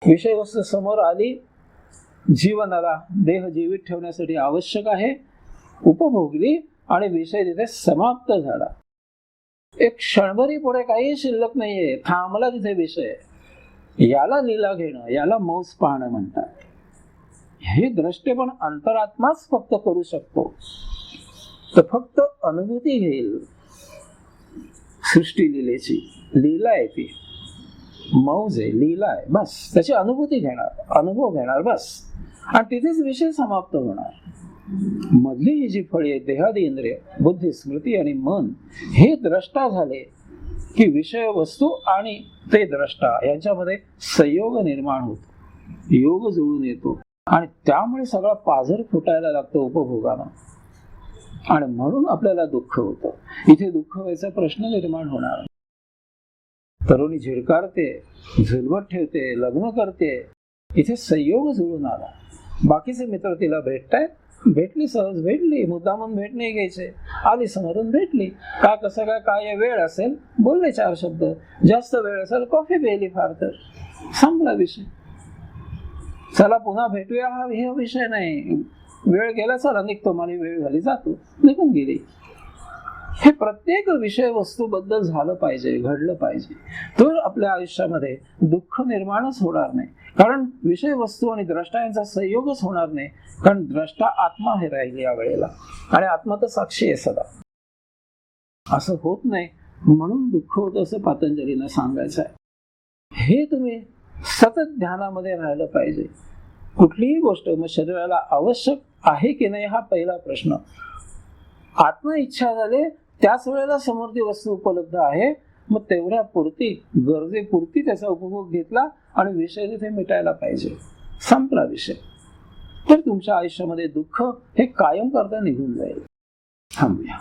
विषय वस्तू समोर आली, जीवनाला देह जीवित ठेवण्यासाठी आवश्यक आहे, उपभोगली आणि विषय तिथे समाप्त झाला. एक क्षणभरी पुढे काही शिल्लक नाहीये, थांबला तिथे विषय. याला लीला घेणं, याला मौज पाहणं म्हणतात. हे द्रष्टेपण अंतरात्माच फक्त करू शकतो. तर फक्त अनुभूती घेईल सृष्टी लीलेची. लीला आहे ती, मौज आहे, लीला आहे, बस. त्याची अनुभूती घेणार, अनुभव घेणार, बस. आणि तिथेच विषय समाप्त होणार. मधली ही जी फळी आहे, देहादी इंद्रिय, बुद्धी, स्मृती आणि मन, हे द्रष्टा झाले की विषय वस्तू आणि ते द्रष्टा यांच्यामध्ये संयोग निर्माण होतो, योग जुळून येतो आणि त्यामुळे सगळा पाझर फुटायला लागतो उपभोगाला. आणि म्हणून आपल्याला दुःख होतं. इथे दुःख व्हायचा प्रश्न निर्माण होणार. तरुणी झिडकारते, झुलवत ठेवते, लग्न करते, इथे संयोग जुळून आला. बाकीचे मित्र तिला भेटतायत, भेटली, सहज भेटली, मुद्दामून भेट नाही घ्यायचे, आली समोरून भेटली, का कसं काय वेळ असेल, बोलले 4 शब्द, जास्त वेळ असेल, कॉफी प्यायली, फार तर संपला विषय. चला पुन्हा भेटूया, हा विषय नाही. वेळ गेला, चला निघतो, मला वेळ झाली, जातो, निघून गेली. हे प्रत्येक विषय वस्तू बद्दल झालं पाहिजे, घडलं पाहिजे. तर आपल्या आयुष्यामध्ये दुःख निर्माणच होणार नाही. कारण विषय वस्तू आणि द्रष्टा यांचा संयोगच होणार नाही. कारण द्रष्टा आत्मा हे राहील या वेळेला, आणि आत्मा तर साक्षी आहे सदा. असं होत नाही म्हणून दुःख होतं असं पतंजलीनं सांगायचं आहे. हे तुम्ही सतत ध्यानामध्ये राहिलं पाहिजे. कुठलीही गोष्ट मग शरीराला आवश्यक आहे की नाही हा पहिला प्रश्न. आत्मा इच्छा झाले त्याच वेळेला समोर ती वस्तू उपलब्ध आहे, मग तेवढ्या पुरती, गरजेपुरती त्याचा उपभोग घेतला आणि विषय तिथे मिटायला पाहिजे, संपला विषय. तर तुमच्या आयुष्यामध्ये दुःख हे कायम करता निघून जाईल. थांबूया.